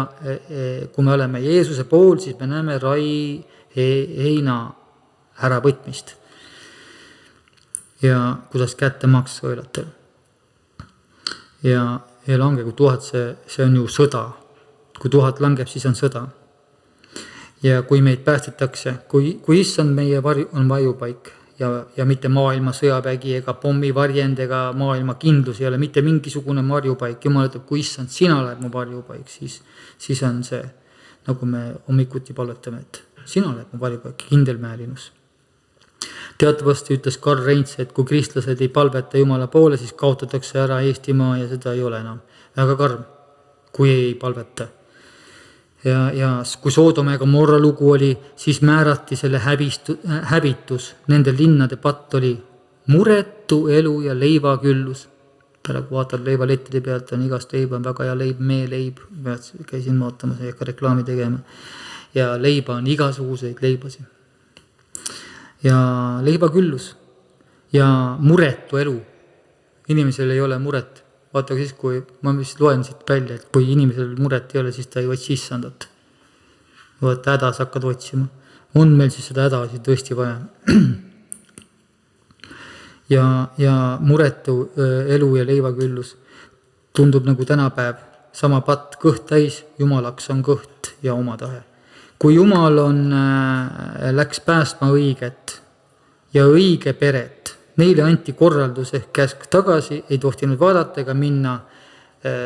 [SPEAKER 1] kui me oleme Jeesuse pool, siis me näeme raiheina äravõtmist. Ja kuidas kätte maksa õelatel. Ja langegu 1000, see on ju sõda. Kui 1000 langeb, siis on sõda. Ja kui meid päästetakse, kui issand meie on varjupaik ja mitte maailma sõjavägi ega pommi varjend ega maailma kindlus ei ole mitte mingisugune varjupaik. Jumal ütleb, kui issand, sina oled mu varjupaik, siis on see, nagu me hommikuti palvetame, et sina oled mu varjupaik, kindelmäälinus. Teatavasti ütles Karl Reints, et kui kristlased ei palveta Jumala poole, siis kaotatakse ära Eestimaa ja seda ei ole enam. Väga karm, kui ei palveta. Ja kui Soodoma ja Gomorra lugu oli, siis määrati selle hävitus. Nende linnade patt oli muretu elu ja leivaküllus. Praegu vaatad leivalettide pealt, on igast leiba, on väga hea leib, meeleib. Käisin vaatamas ja ka reklaami tegema. Ja leiba on igasuguseid leibasi. Ja leivaküllus ja muretu elu. Inimesel ei ole muret. Vaata siis, kui ma vist loen siit välja, et kui inimesel muret ei ole, siis ta ei otsi issandat. Vaata, hädas hakkad otsima. On meil siis seda hädasi tõesti vaja. Ja muretu elu ja leivaküllus tundub nagu tänapäev. Sama patt, kõht täis, jumalaks on kõht ja oma tahe. Kui Jumal läks päästma õiget ja õige peret, neile anti korraldus ehk käsk tagasi, ei tohtinud vaadata ega minna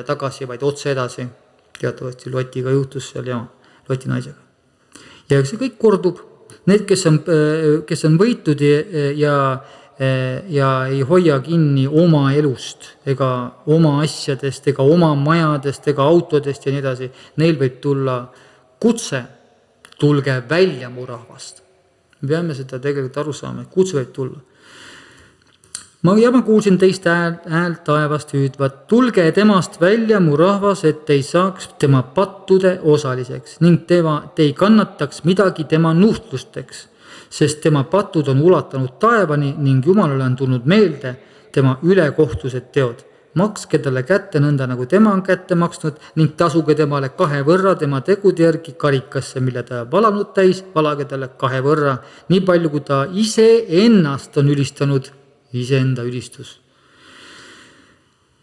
[SPEAKER 1] tagasi, vaid otse edasi. Teatavasti Lotiga juhtus seal ja Loti naisega. Ja see kõik kordub. Need, kes on võitud ja ei hoia kinni oma elust ega oma asjadest ega oma majadest ega autodest ja nii edasi, neil võib tulla kutse, tulge välja mu rahvast. Me peame seda tegelikult aru saama, et kutse võib tulla. Ma kuulsin teist häält taevast hüüdvat, tulge temast välja mu rahvas, et ei saaks tema pattude osaliseks ning te ei kannataks midagi tema nuhtlusteks, sest tema patud on ulatanud taevani ning Jumalale on tulnud meelde tema ülekohtused teod. Makske talle kätte nõnda, nagu tema on kätte maksnud ning tasuge temale 2 võrra tema tegude järgi karikasse, mille ta valanud täis, valage talle 2 võrra, nii palju, kui ta ise ennast on ülistanud, iseenda ülistus.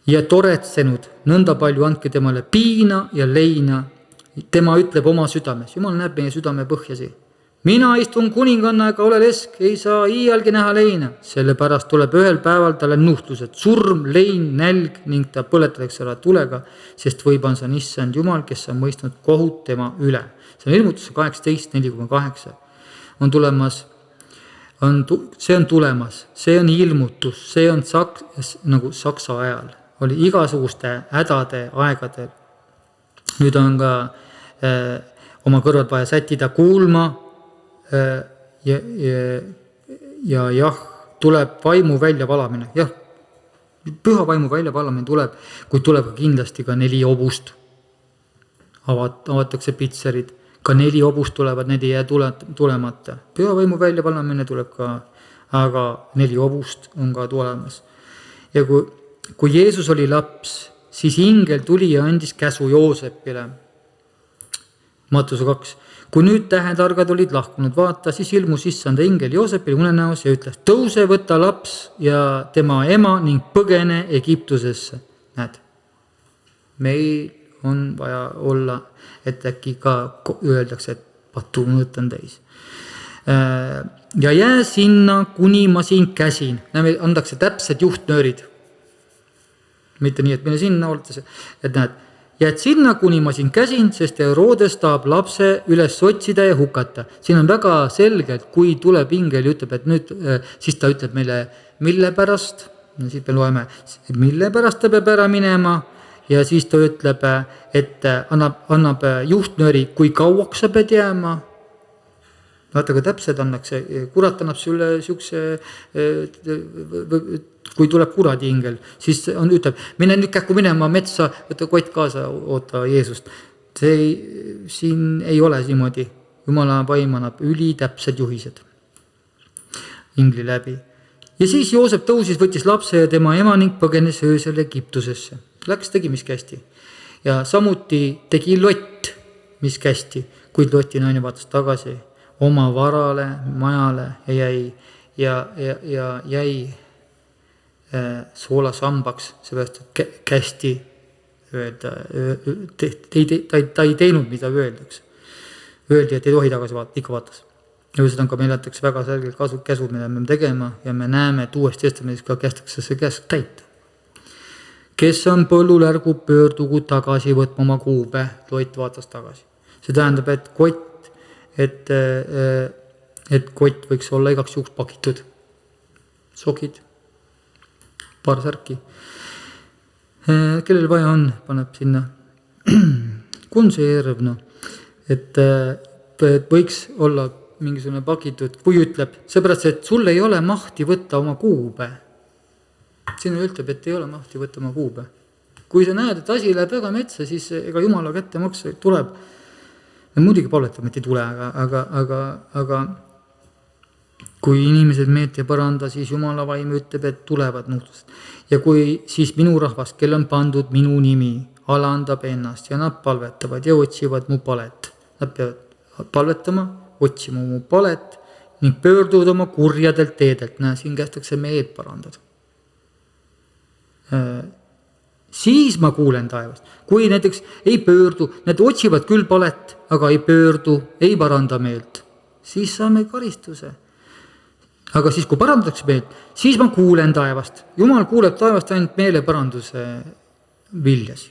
[SPEAKER 1] Ja toretsenud, nõnda palju andke temale piina ja leina. Tema ütleb oma südames, Jumal näeb meie südame põhjasi. Mina istun kuninganna ega ole lesk, ei saa iialgi näha leina. Sellepärast tuleb ühel päeval talle nuhtlused, surm, lein, nälg ning ta põletatakse ära tulega, sest võiban see on issand Jumal, kes on mõistnud kohut tema üle. See on ilmutuse 18:4,8. On tulemas. See on tulemas, see on ilmutus, see on nagu Saksa ajal, oli igasuguste hädade aegadel. Nüüd on ka oma kõrvad vaja sättida kuulma ja tuleb vaimu väljavalamine. Jah, püha vaimu väljavalamine tuleb, kui tuleb kindlasti ka 4 hobust. Avatakse pitserid. Ka 4 hobust tulevad, need ei jää tulemata. Püha vaimu väljavalamine tuleb ka, aga 4 hobust on ka tulemas. Ja kui Jeesus oli laps, siis ingel tuli ja andis käsu Joosepile. Mattuse 2. Kui nüüd tähetargad olid lahkunud, vaata, siis ilmus issanda ingel Joosepile unenäos ja ütles, tõuse, võtta laps ja tema ema ning põgene Egiptusesse. Näed, meil on vaja olla, et äkki ka öeldakse, et patu mõõt on täis. Ja jää sinna, kuni ma sind käsin. Näeme, andakse täpsed juhtnöörid. Mitte nii, et mine sinna olete, et näed, jääd sinna, kuni ma sind käsin, sest Herodes tahab lapse üles otsida ja hukata. Siin on väga selge, et kui tuleb ingel ja ütleb, et nüüd, siis ta ütleb meile, mille pärast, siit me loeme, mille pärast ta peab ära minema ja siis ta ütleb, et annab juhtnööri, kui kauaks sa pead jääma. Vaata, kui täpsed annakse, kurat annab sulle siukse, kui tuleb kuradi ingel, siis on, ütleb, mine nüüd kähku minema metsa, võtta kott kaasa, oota Jeesust. Siin ei ole niimoodi. Jumala vaim annab ülitäpsed juhised ingli läbi. Ja siis Joosep tõusis, võttis lapse ja tema ema ning põgenes öösel Egiptusesse. Läks, tegi, mis kästi. Ja samuti tegi Lott, mis kästi, kuid Loti naine vaatas tagasi oma varale, majale ja jäi soolasambaks, seepärast, et kästi öelda, ta ei teinud, mida öeldakse. Öeldi, et ei tohi tagasi vaadata, ikka vaatas. Ja seda on ka meil antakse väga selgelt käsud, mida me tegema ja me näeme, et uuest testamendis ka kästakse see käsk täita. Kes on põllul, ärgu pöördugu tagasi võtma oma kuube, Lott vaatas tagasi. See tähendab, et kott võiks olla igaks juhuks pakitud. Sokid, paar särki. Kellel vaja on, paneb sinna konserv, et võiks olla mingisugune pakitud, kui ütleb, seepärast, et sul ei ole mahti võtta oma kuube. Siin ütleb, et ei ole mahti võtta oma kuube. Kui sa näed, et asi läheb väga metsa, siis ega Jumala kätte maksa tuleb. Muidugi palvetab, et ei tule, aga kui inimesed meelt ei paranda, siis Jumala vaim ütleb, et tulevad nuhtlused. Ja kui siis minu rahvast, kel on pandud minu nimi, alandab ennast ja nad palvetavad ja otsivad mu palet. Nad peavad palvetama, otsima mu palet ning pöörduvad oma kurjadelt teedelt. Näe, siin kästakse meelt parandada. Siis ma kuulen taevast. Kui näiteks ei pöördu, need otsivad küll palet, aga ei pöördu, ei paranda meelt, siis saame karistuse. Aga siis, kui parandatakse meelt, siis ma kuulen taevast. Jumal kuuleb taevast ainult meeleparanduse viljasi.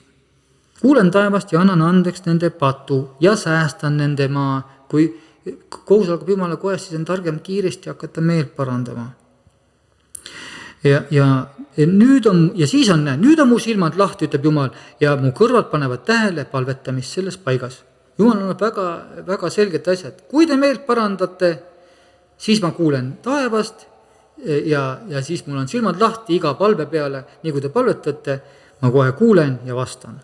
[SPEAKER 1] Kuulen taevast ja annan andeks nende patu ja säästan nende maa. Kui kohus algab Jumala kojas, siis on targem kiiresti hakata meelt parandama. Ja nüüd on mu silmad lahti, ütleb Jumal, ja mu kõrvad panevad tähele palvetamist selles paigas. Jumal on väga, väga selged asjad. Kui te meelt parandate, siis ma kuulen taevast ja siis mul on silmad lahti iga palve peale, nii kui te palvetate, ma kohe kuulen ja vastan.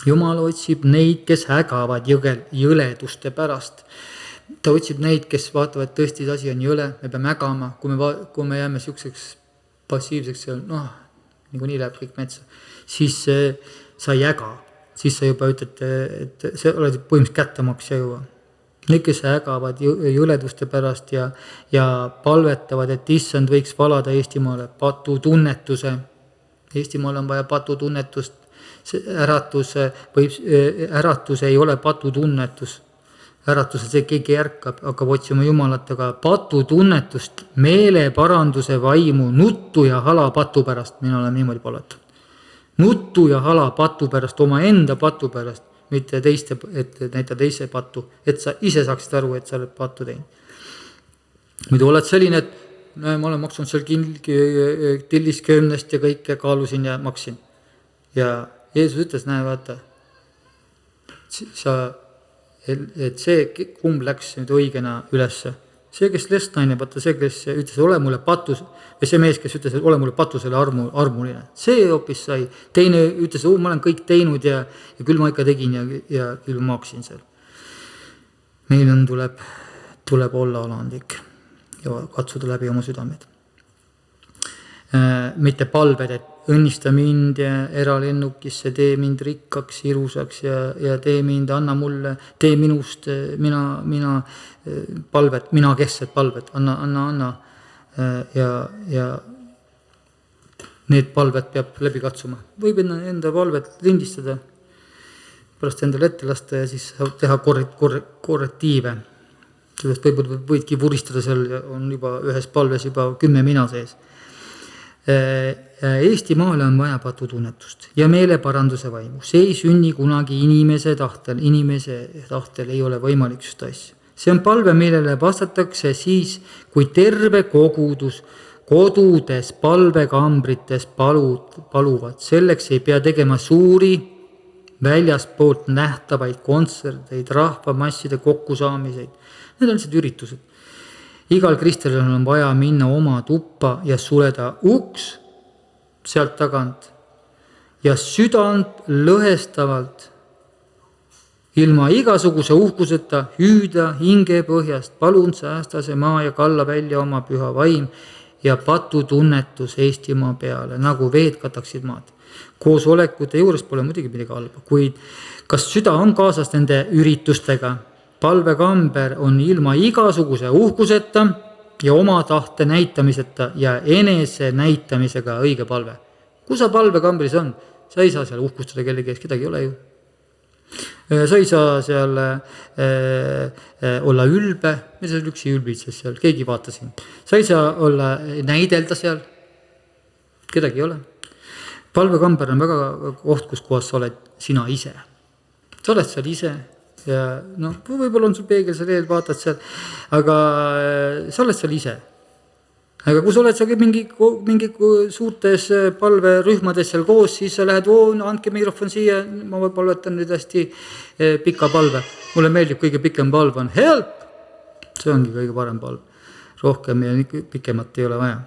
[SPEAKER 1] Jumal otsib neid, kes hägavad jõleduste pärast. Ta otsib neid, kes vaatavad, tõesti asi on jõle, me peame hägama, kui me jääme siukseks passiivseks, nagu nii läheb kõik metsa, siis sa ei häga, siis sa juba ütled, et see oled põhimõtteliselt kättemaks ja juba. Need, kes hägavad jõleduste pärast ja palvetavad, et issand võiks valada Eestimaale patutunnetuse. Eestimaal on vaja patutunnetust, äratus ei ole patutunnetus. Äratus, see keegi ärkab, hakkab otsima Jumalat, aga patutunnetust, meeleparanduse vaimu, nuttu ja hala patu pärast, mina olen niimoodi palvetanud. Nuttu ja hala patu pärast, oma enda patu pärast, mitte teiste, et näita teise patu, et sa ise saaksid aru, et sa oled patu teinud. Muidu oled selline, et ma olen maksunud seal tillis 10 ja kõike kaalusin ja maksin. Ja Jeesus ütles, näe vaata, et see kumb läks nüüd õigena ülesse. See, kes lestnaine, vaata see, kes ütles, ole mulle patus, või see mees, kes ütles, et ole mulle patusele armuline. See hoopis sai. Teine ütles, ma olen kõik teinud ja küll ma ikka tegin ja küll maksin seal. Meil tuleb olla alandlik ja katsuda läbi oma südamed. Mitte palved, et õnnista mind ja eralennukisse, tee mind rikkaks, irusaks ja tee mind, anna mulle, tee minust, mina palvet, mina kesksed palvet, anna. Ja need palvet peab läbi katsuma. Võib enda palvet lindistada pärast endale ette lasta ja siis teha korrektiive. Sellest võib-olla võidki vuristada seal, on juba ühes palves juba 10 mina sees. Eestimaale on vaja patutunnetust ja meeleparanduse vaimu. See ei sünni kunagi inimese tahtel ei ole võimalik just asja. See on palve, millele vastatakse siis, kui terve kogudus kodudes palvekambrites paluvad. Selleks ei pea tegema suuri väljaspoolt nähtavaid kontserteid, rahvamasside kokkusaamiseid. Need on lihtsalt üritused. Igal kristlannal on vaja minna oma tuppa ja suleda uks sealt tagant ja südant lõhestavalt ilma igasuguse uhkuseta hüüda hinge põhjast. Palun säästa see maa ja kalla välja oma püha vaim ja patutunnetus Eestimaa peale, nagu veed kataksid maad. Koosolekute juures pole muidugi midagi halba, kuid kas süda on kaasas nende üritustega? Palvekamber on ilma igasuguse uhkuseta ja oma tahte näitamiseta ja enese näitamisega õige palve. Kui sa palvekambris on, sa ei saa seal uhkustada kellegi ees, kedagi ei ole ju. Sa ei saa seal olla ülbe, mis on üksi ülbitses seal, keegi vaata siin. Sa ei saa olla näidelda seal, kedagi ei ole. Palvekamber on väga koht, kus kohas sa oled sina ise. Sa oled seal ise ja võib-olla on sul peegel seal eel, vaatad seal, aga sa oled seal ise. Aga kui sa oled seal mingi suurtes palverühmades seal koos, siis sa lähed, andke mikrofon siia, ma palvetan nüüd hästi pika palve. Mulle meeldib kõige pikem palv on help. See ongi kõige parem palv. Rohkem ja pikemat ei ole vaja.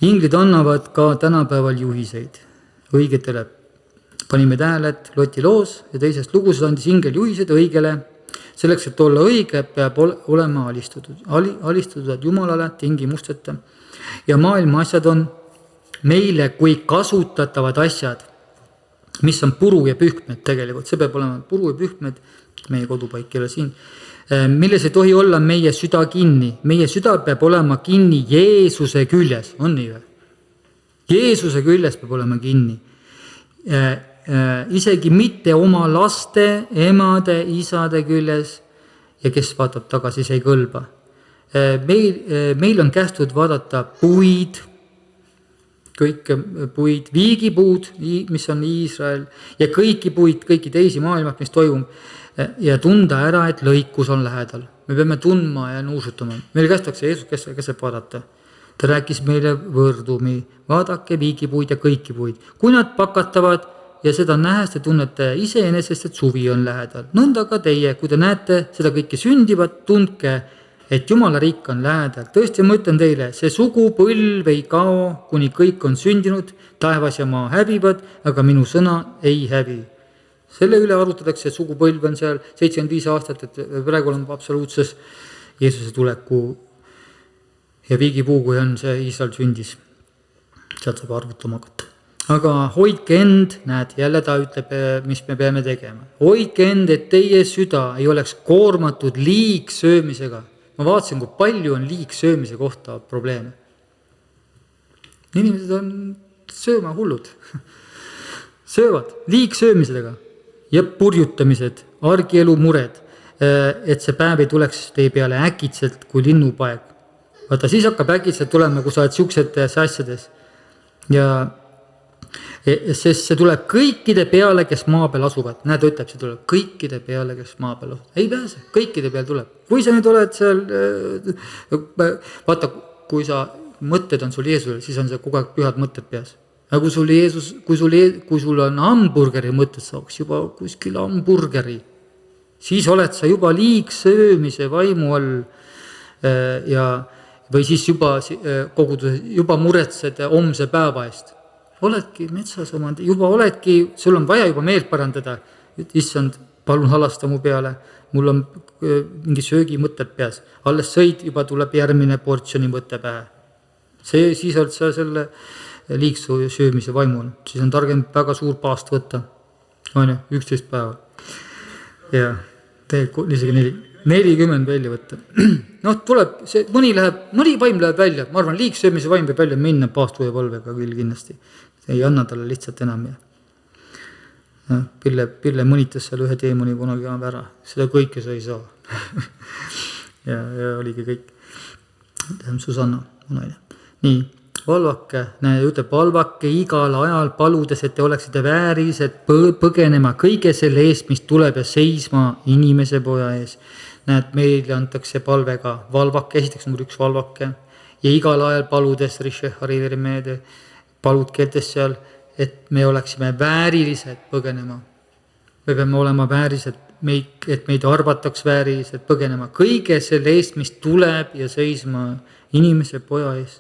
[SPEAKER 1] Inglid annavad ka tänapäeval juhiseid õigetele. Panime tähele, et Loti loos ja teisest lugusid andis ingel juhised õigele. Selleks, et olla õige, peab olema alistutud Jumalale tingimusteta. Ja maailma asjad on meile kui kasutatavad asjad, mis on puru ja pühkmed tegelikult. See peab olema puru ja pühkmed, meie kodupaik ei ole siin, milles ei tohi olla meie süda kinni. Meie süda peab olema kinni Jeesuse küljes. On nii või? Jeesuse küljes peab olema kinni. Isegi mitte oma laste, emade, isade küljes ja kes vaatab tagasi, see ei kõlba. Meil on kästud vaadata puid, kõik puid, viigipuud, mis on Iisrael ja kõiki puid, kõiki teisi maailmat, mis toimub ja tunda ära, et lõikus on lähedal. Me peame tundma ja nuusutama. Meil kästakse Jeesus, kes saab vaadata. Ta rääkis meile võrdumi, vaadake viigipuid ja kõiki puid. Kui nad pakatavad ja seda nähes, te tunnete iseenesest, et suvi on lähedal. Nõnda ka teie, kui te näete seda kõike sündivat, tundke, et Jumala riik on lähedal. Tõesti, ma ütlen teile, see sugupõlv ei kao, kuni kõik on sündinud, taevas ja maa hävivad, aga minu sõna ei hävi. Selle üle arutatakse, et sugupõlv on seal 75 aastat, et praegu on absoluutses Jeesuse tuleku ja viigipuu, kui on see Iisrael sündis. Sealt saab arvutama hakata. Aga hoidke end, näed, jälle ta ütleb, mis me peame tegema. Hoidke end, et teie süda ei oleks koormatud liigsöömisega. Ma vaatasin, kui palju on liigsöömise kohta probleeme. Inimesed on sööma hullud. Söövad liigsöömisega ja purjutamised, argielu mured, et see päev ei tuleks teie peale äkitselt kui linnupaeg. Vaata, siis hakkab äkitselt tulema, kui sa oled siuksetes asjades. Ja sest see tuleb kõikide peale, kes maa peal asuvad. Näed, ütleb, see tuleb kõikide peale, kes maa peal asuvad. Ei pääse, kõikide peal tuleb. Kui sa nüüd oled seal, vaata, kui sa mõtted on sul Jeesusele, siis on see kogu aeg pühad mõtted peas. Aga kui sul on hamburgeri mõtted, saaks juba kuskil hamburgeri, siis oled sa juba liigsöömise vaimu all või siis juba muretsed homse päeva eest. Oledki metsas oma, juba oledki, sul on vaja juba meelt parandada. Issand, palun halasta mu peale, mul on mingi söögi mõtted peas. Alles sõid, juba tuleb järgmine portsjoni mõtte pähe. Siis oled sa selle liigsöömise vaimun. Siis on targem väga suur paast võtta. 11 päeva. Ja isegi 40 välja võtta. Tuleb, mõni vaim läheb välja. Ma arvan, liigsöömise vaim peab välja minna paastu ja valvega küll kindlasti. Ei anna talle lihtsalt enam. Pille mõnitas seal ühe teemoni kunagi ära, seda kõike sa ei saa. ja oligi kõik. Susanna, naine. Nii, valvake, ütleb, valvake igal ajal paludes, et te oleksite väärilised põgenema kõige selle eest, mis tuleb ja seisma inimese poja ees. Näed, meile antakse palvega valvake, esiteks number 1 valvake ja igal ajal paludes, palud keeltes seal, et me oleksime väärilised põgenema. Me peame olema väärilised, et meid arvataks väärilised põgenema kõige selle eest, mis tuleb ja seisma inimese poja ees.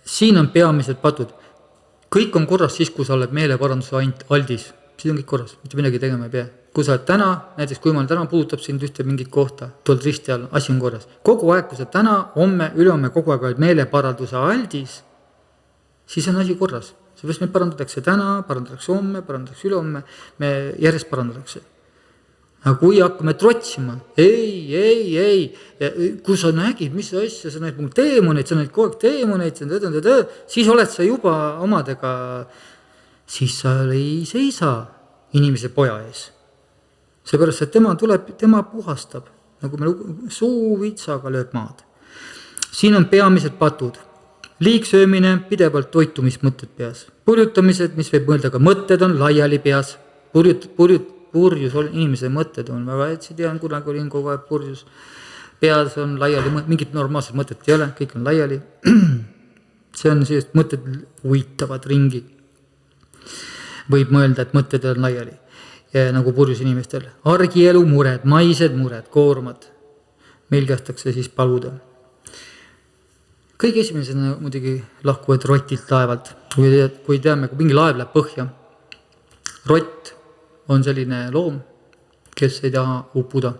[SPEAKER 1] Siin on peamised patud. Kõik on korras siis, kui sa oled meeleparanduse aldis. Siis on kõik korras, mitte midagi tegema ei pea. Kui sa oled täna, näiteks kui Jumal täna puudutab sind ühte mingit kohta, tuled risti all, asi on korras. Kogu aeg, kui sa täna, homme, ülehomme kogu aeg oled meeleparanduse aldis, siis on asi korras. Seepärast me parandatakse täna, parandatakse homme, parandatakse ülehomme, me järjest parandatakse. Aga kui hakkame trotsima, ei, kui sa nägid, mis asja, sa näed mul teemoneid, sa näed kogu aeg teemoneid, siis oled sa juba omadega, siis sa ei seisa inimese poja ees. Seepärast, et tema tuleb, tema puhastab, nagu me suuvitsaga lööb maad. Siin on peamised patud. Liigsöömine, pidevalt toitumismõtted peas. Purjutamised, mis võib mõelda, ka mõtted on laiali peas. Purjus inimese mõtted on väga etsi tean, kunagi olin kogu aeg purjus. Peas on laiali, mingit normaalset mõtet ei ole, kõik on laiali. See on sellist, mõtted uitavad ringi. Võib mõelda, et mõtted on laiali. Ja nagu purjus inimestel. Argielu mured, maised mured, koormad. Meil kästakse siis paluda. Kõige esimesena muidugi lahkuvad rotilt laevalt. Kui teame, kui mingi laev läheb põhja. Rott on selline loom, kes ei taha uppuda.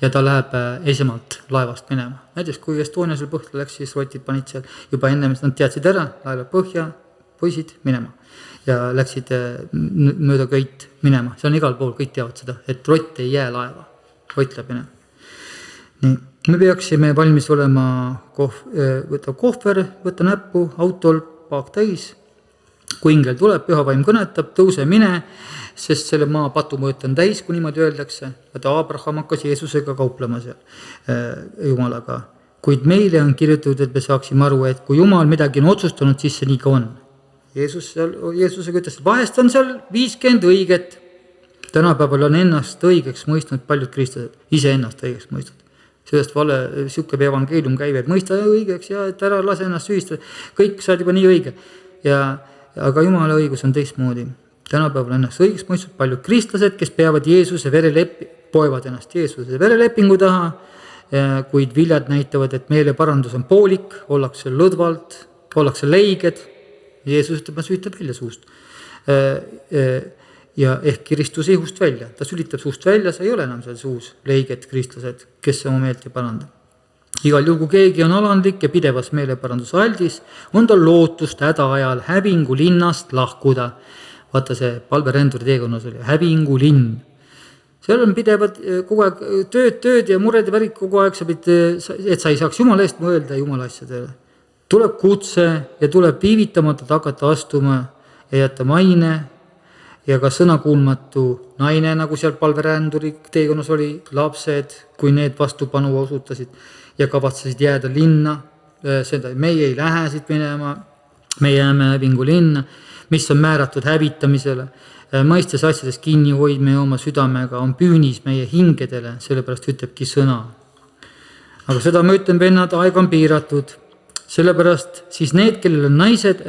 [SPEAKER 1] Ja ta läheb esemalt laevast minema. Näiteks kui Estonia seal põhja läks, siis rotid panid seal. Juba ennem nad teadsid ära, laeva põhja, poisid minema. Ja läksid mööda köit minema. See on igal pool, kõik teavad seda, et rott ei jää laeva. Rott läheb minema. Nii. Me peaksime valmis olema võtta kohver, võtta näppu, autol paak täis. Kui ingel tuleb, pühavaim kõnetab, tõuse mine, sest selle maa patumõõt on täis, kui niimoodi öeldakse. Et Abraham hakkas Jeesusega kauplema seal Jumalaga. Kuid meile on kirjutatud, et me saaksime aru, et kui Jumal midagi on otsustanud, siis see nii ka on. Jeesusega ütles, et vahest on seal 50 õiget. Tänapäeval on ennast õigeks mõistnud paljud kristlased, ise ennast õigeks mõistnud. Sellest vale, siuke evangeelium käib, et mõista õigeks ja et ära lase ennast süüstada. Kõik saad juba nii õige. Aga Jumala õigus on teistmoodi. Tänapäeval ennast õigeks mõistnud paljud kristlased, kes peavad poevad ennast Jeesuse verelepingu taha, kuid viljad näitavad, et meeleparandus on poolik, ollakse lõdvalt, ollakse leiged. Jeesus ütleb, ma süütab välja suust. Ja ehk Kristus ihust välja. Ta sülitab suust välja, sa ei ole enam seal suus leiged kristlased, kes oma meelt ei paranda. Igal juhul, kui keegi on alandlik ja pidevas meeleparanduse aldis, on tal lootust häda ajal hävingu linnast lahkuda. Vaata see palveränduri teekonnas oli hävingu linn. Seal on pidevad kogu aeg tööd ja mured ja värid kogu aeg, et sa ei saaks Jumala eest mõelda Jumala asjadele. Tuleb kutse ja tuleb viivitamata hakata astuma ja jätta maine ja ka sõnakuulmatu naine, nagu seal palveränduri teekonnas oli, lapsed, kui need vastupanu osutasid ja kavatsesid jääda linna. Meie ei lähe siit minema, me jääme hävingu linna, mis on määratud hävitamisele. Mõistes asjades kinni hoidme oma südamega on püünis meie hingedele, sellepärast ütlebki sõna. Aga seda ma ütlen, vennad, aeg on piiratud. Sellepärast siis need, kellel on naised,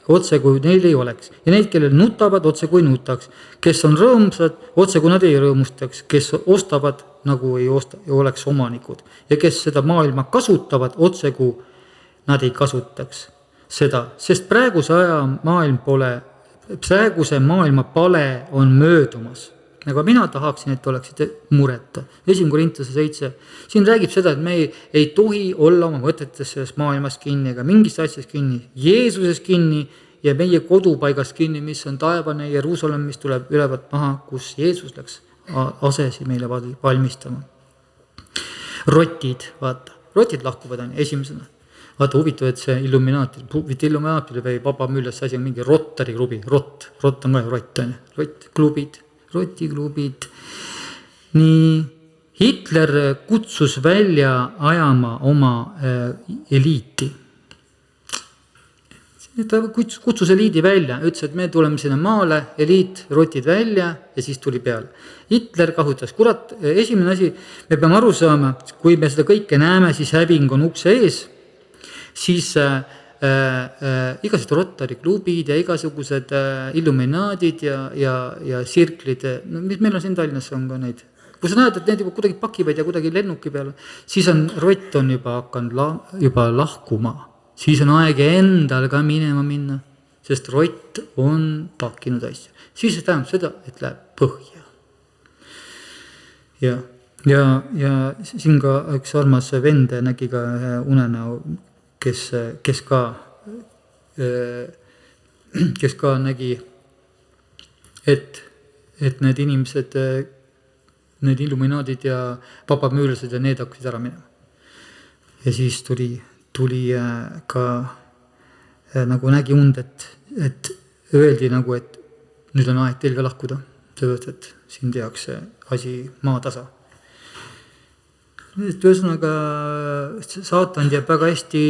[SPEAKER 1] otse kui neil ei oleks. Ja need, kellel nutavad, otse kui nutaks. Kes on rõõmsad, otse kui nad ei rõõmustaks. Kes ostavad, nagu ei oleks omanikud. Ja kes seda maailma kasutavad, otse kui nad ei kasutaks seda. Sest praeguse maailma pale on möödumas. Aga mina tahaksin, et oleksite mureta. 1 Korintuse 7. Siin räägib seda, et me ei tohi olla oma mõtetes selles maailmas kinni ega mingist asjast kinni. Jeesuses kinni ja meie kodupaigas kinni, mis on taevane Jeruusalemm, mis tuleb ülevalt maha, kus Jeesus läks asesi meile valmistama. Rotid, vaata. Rotid lahkuvad esimesena. Vaata huvitav, et see Illuminaati, mitte Illuminaati või Papa Müllas asi on mingi Rotary klubi, rott on ka rott, rottklubid, rotiklubid. Nii Hitler kutsus välja ajama oma eliiti. Ta kutsus eliidi välja, ütles, et me tuleme sinna maale, eliit, rotid välja ja siis tuli peale. Hitler kahutas, kurat, esimene asi, me peame aru saama, kui me seda kõike näeme, siis häving on ukse ees, siis igasugused Rotary klubid ja igasugused illuminaadid ja sirklid, mis meil on siin Tallinnas on ka neid. Kui sa näed, et need juba kuidagi pakivad ja kuidagi lennuki peale, siis on rott on juba hakanud juba lahkuma. Siis on aeg endal ka minna, sest rott on pakkinud asja. Siis see tähendab seda, et läheb põhja. Ja siin ka üks armas vend nägi ka unenäo, kes ka nägi, et need inimesed, need illuminaadid ja papamüülased ja need hakkasid ära minema. Ja siis tuli ka nagu nägi und, et öeldi nagu, et nüüd on aeg teil ka lahkuda, sellepärast, et siin tehakse asi maatasa. Ühesõnaga, saatan teab väga hästi,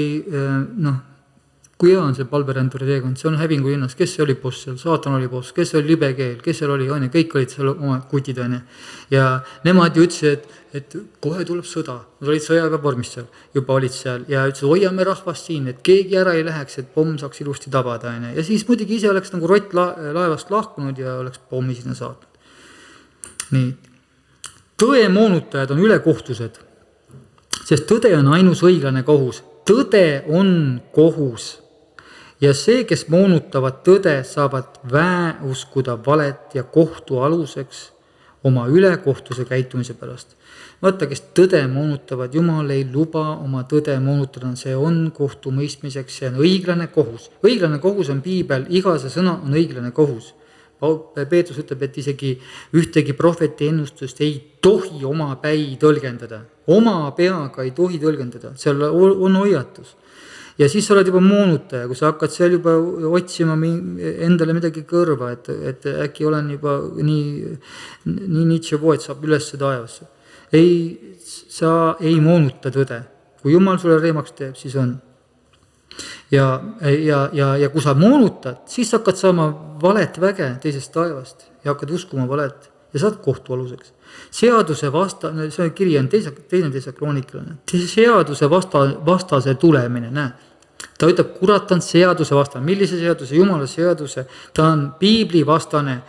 [SPEAKER 1] kui hea on see palveränduri teekond, see on hävingu linnas, kes oli boss seal, saatan oli boss, kes oli libekeel, kes seal oli, kõik olid seal oma kutid, ja nemad ju ütlesid, et kohe tuleb sõda, nad olid sõjaväevormis seal, juba olid seal, ja ütlesid, hoiame rahvast siin, et keegi ära ei läheks, et pomm saaks ilusti tabada, ja siis muidugi ise oleks nagu rott laevast lahkunud ja oleks pommi sinna saatnud. Nii, tõe moonutajad on ülekohtused, sest tõde on ainus õiglane kohus, tõde on kohus. Ja see, kes moonutavad tõde, saavad uskuda valet ja kohtu aluseks oma ülekohtuse käitumise pärast. Vaata, kes tõde moonutavad, Jumal ei luba oma tõde moonutada, see on kohtu mõistmiseks, see on õiglane kohus. Õiglane kohus on piibel, iga see sõna on õiglane kohus. Peetrus ütleb, et isegi ühtegi prohveti ennustust ei tohi oma päi tõlgendada. Oma peaga ei tohi tõlgendada, seal on hoiatus. Ja siis sa oled juba moonutaja, kui sa hakkad seal juba otsima endale midagi kõrva, et äkki olen juba nii nitševo, et saab üles taevasse. Ei, sa ei moonuta tõde. Kui Jumal sulle reemaks teeb, siis on. Ja kui sa moonutad, siis hakkad saama valet väge teisest taevast ja hakkad uskuma valet ja saad kohtu aluseks. Seaduse see kiri on teine kroonikaline. Seaduse vastase tulemine, näe. Ta ütleb, kurat on seaduse vastane. Millise seaduse? Jumala seaduse. Ta on piibli vastane.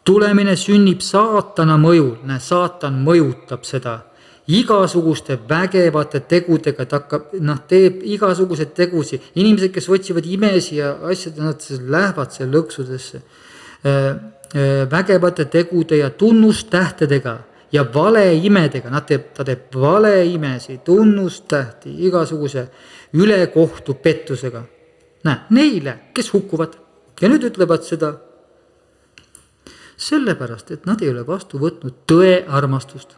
[SPEAKER 1] Tulemine sünnib saatana mõjul. Näe, saatan mõjutab seda. Igasuguste vägevate tegudega ta hakkab, teeb igasugused tegusi. Inimesed, kes otsivad imesi ja asjad, nad lähevad seal lõksudesse. Vägevate tegude ja tunnustähtedega ja valeimedega. Ta teeb valeimesid, tunnustähti, igasuguse ülekohtu pettusega. Näe, neile, kes hukkuvad. Ja nüüd ütlevad seda sellepärast, et nad ei ole vastu võtnud tõe armastust.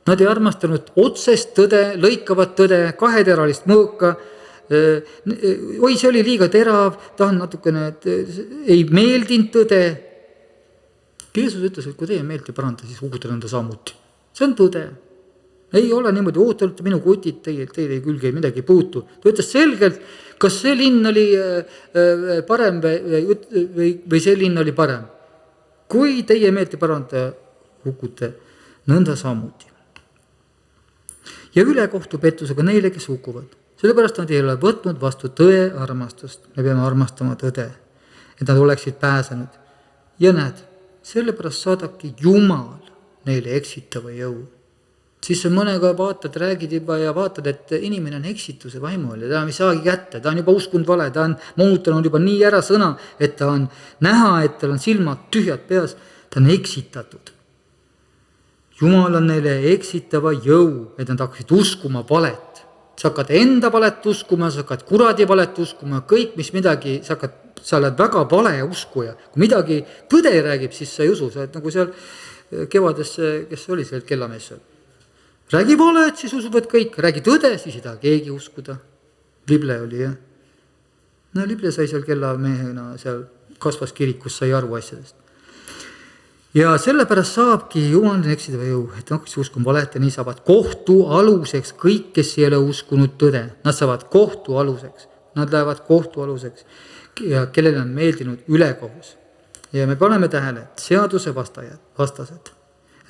[SPEAKER 1] Nad ei armastanud otsest tõde, lõikavat tõde, kaheteralist mõõka. Oi, see oli liiga terav, tahan natukene, et ei meeldinud tõde. Jeesus ütles, et kui teie meelt ei paranda, siis hukutel on ta samuti. See on tõde. Ei ole niimoodi, te olete minu kutid, teile külge midagi ei puutu. Ta ütles selgelt, kas see linn oli parem või see linn oli parem. Kui teie meelt ei paranda, hukute nõnda samuti. Ja ülekohtu pettusega neile, kes hukuvad. Sellepärast nad ei ole võtnud vastu tõe armastust. Me peame armastama tõde, et nad oleksid pääsenud. Ja näed, sellepärast saadabki Jumal neile eksitava jõu. Siis mõnega vaatad, räägid juba ja vaatad, et inimene on eksituse vaimul ja ta ei saagi kätte, ta on juba uskunud vale, ta on moonutanud juba nii ära sõna, et ta on näha, et tal on silmad tühjad peas, ta on eksitatud. Jumal on neile eksitava jõu, et nad hakkasid uskuma valet. Sa hakkad enda valet uskuma, sa hakkad kuradi valet uskuma, kõik mis midagi, sa oled väga vale uskuja. Kui midagi tõde räägib, siis sa ei usu, sa oled nagu seal kevades, kes oli seal kellamees seal. Räägi valet, siis usuvad kõik, räägi tõde, siis ei taha keegi uskuda. Lible oli jah. No Lible sai seal kellamehena, seal kasvas kirikus, sai aru asjadest. Ja sellepärast saabki Jumal eksida jõu, et kes uskuma valet ja nii saavad kohtu aluseks kõik, kes ei ole uskunud tõde. Nad saavad kohtu aluseks. Nad lähevad kohtu aluseks ja kellele on meeldinud ülekohus. Ja me paneme tähele, et seaduse vastased.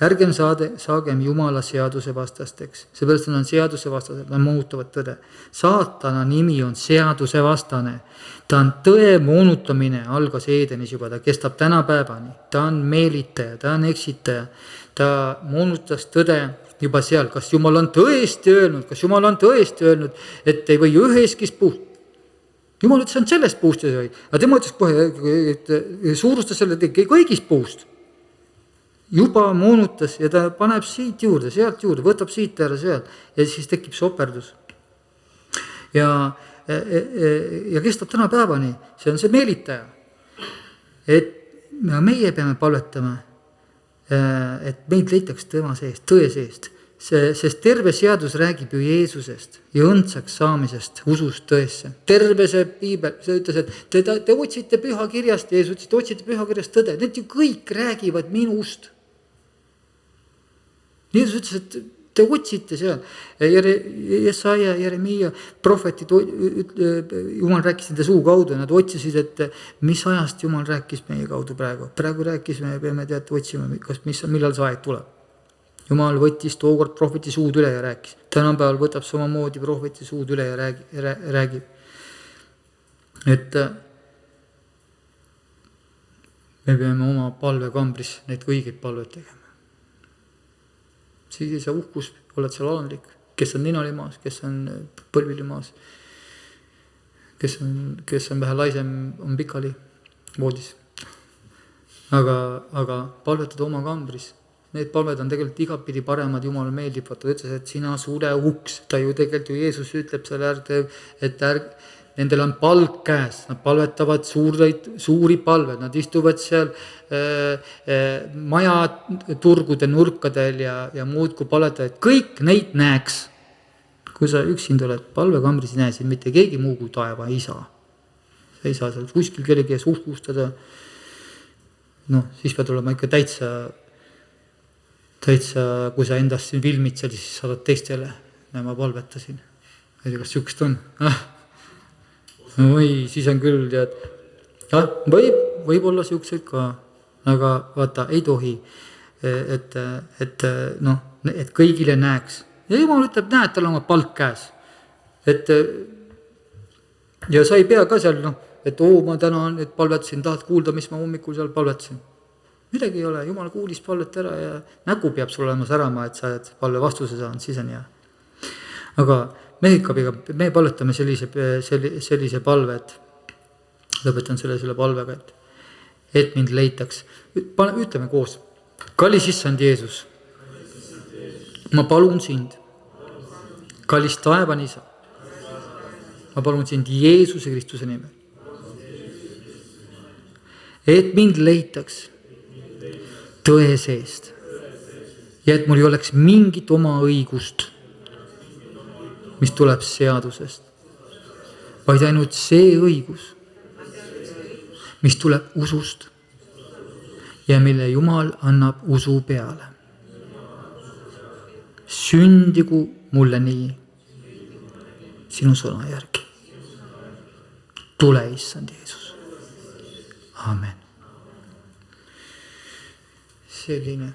[SPEAKER 1] Ärgem saagem Jumala seaduse vastasteks. Seepärast on seaduse vastased, nad muutavad tõde. Saatana nimi on seaduse vastane. Ta on tõe moonutamine, algas Eedenis juba, ta kestab tänapäevani. Ta on meelitaja, ta on eksitaja. Ta moonutas tõde juba seal. Kas Jumal on tõesti öelnud, et ei või üheski puust. Jumal ütles, et sellest puust ei või. Aga tema ütles kohe, et suurustas selle kõigis puust. Juba moonutas ja ta paneb siit juurde, sealt juurde, võtab siit ära seal ja siis tekib soperdus. Ja kestab tänapäevani, see on see meelitaja. Et meie peame palvetama, et meid leitaks tema seest, tõe seest. Sest terve seadus räägib ju Jeesusest ja õndsaks saamisest, usust tõesse. Terve see piibel, see ütles, et te otsite pühakirjast, Jeesus ütles, te otsite pühakirjast tõde. Need ju kõik räägivad minust. Jeesus ütles, et te otsite seal. Jesaja, Jeremiia, prohvetid, Jumal rääkis nende suu kaudu. Nad otsisid, et mis ajast Jumal rääkis meie kaudu praegu. Praegu rääkis, me peame otsima, millal see aeg tuleb. Jumal võttis tookord prohveti suud üle ja rääkis. Tänapäeval võtab samamoodi prohveti suud üle ja räägib. Et me peame oma palvekambris neid õigeid palveid tegema. Siis ei saa uhkus, oled seal alandlik, kes on ninalimaas, kes on põlvilimaas, kes on vähe laisem, on pikali voodis. Aga palvetad oma kambris. Need palved on tegelikult igapidi paremad, Jumal meeldib, ta ütles, et sina suure uks, ta ju tegelikult ju Jeesus ütleb selle et nendel on palk käes, nad palvetavad suuri palved, nad istuvad seal majaturgude nurkadel ja muud kui palvetavad, kõik neid näeks. Kui sa üksinda oled palvekambris, näe siin mitte keegi muu kui taeva isa. Sa ei saa seal kuskil kellegi ees uhkustada. Siis pead olema ikka täitsa, kui sa endast siin filmid seal, siis saadad teistele. Ma palvetasin. Ei tea, kas sükst on? Või, siis on küll, võib olla sükseid ka, aga vaata, ei tohi, et kõigile näeks. Ja Jumal ütleb, näed, tal on oma palk käes. Ja sa ei pea ka seal, et ma täna et palvetasin, tahad kuulda, mis ma hommikul seal palvetasin. Midagi ei ole, Jumal kuulis palvet ära ja nägu peab sul olema särama, et sa oled palve vastuse saanud, siis on hea. Aga me palvetame sellise palve, et lõpetan selle palvega, et mind leitaks. Ütleme koos, kallis issand Jeesus, ma palun sind, kallis taevan isa, ma palun sind Jeesuse Kristuse nimel, et mind leitaks tõe seest ja et mul ei oleks mingit oma õigust, mis tuleb seadusest, vaid ainult see õigus, mis tuleb usust ja mille Jumal annab usu peale. Sündigu mulle nii sinu sõna järgi. Tule, issand Jeesus. Amen. Selline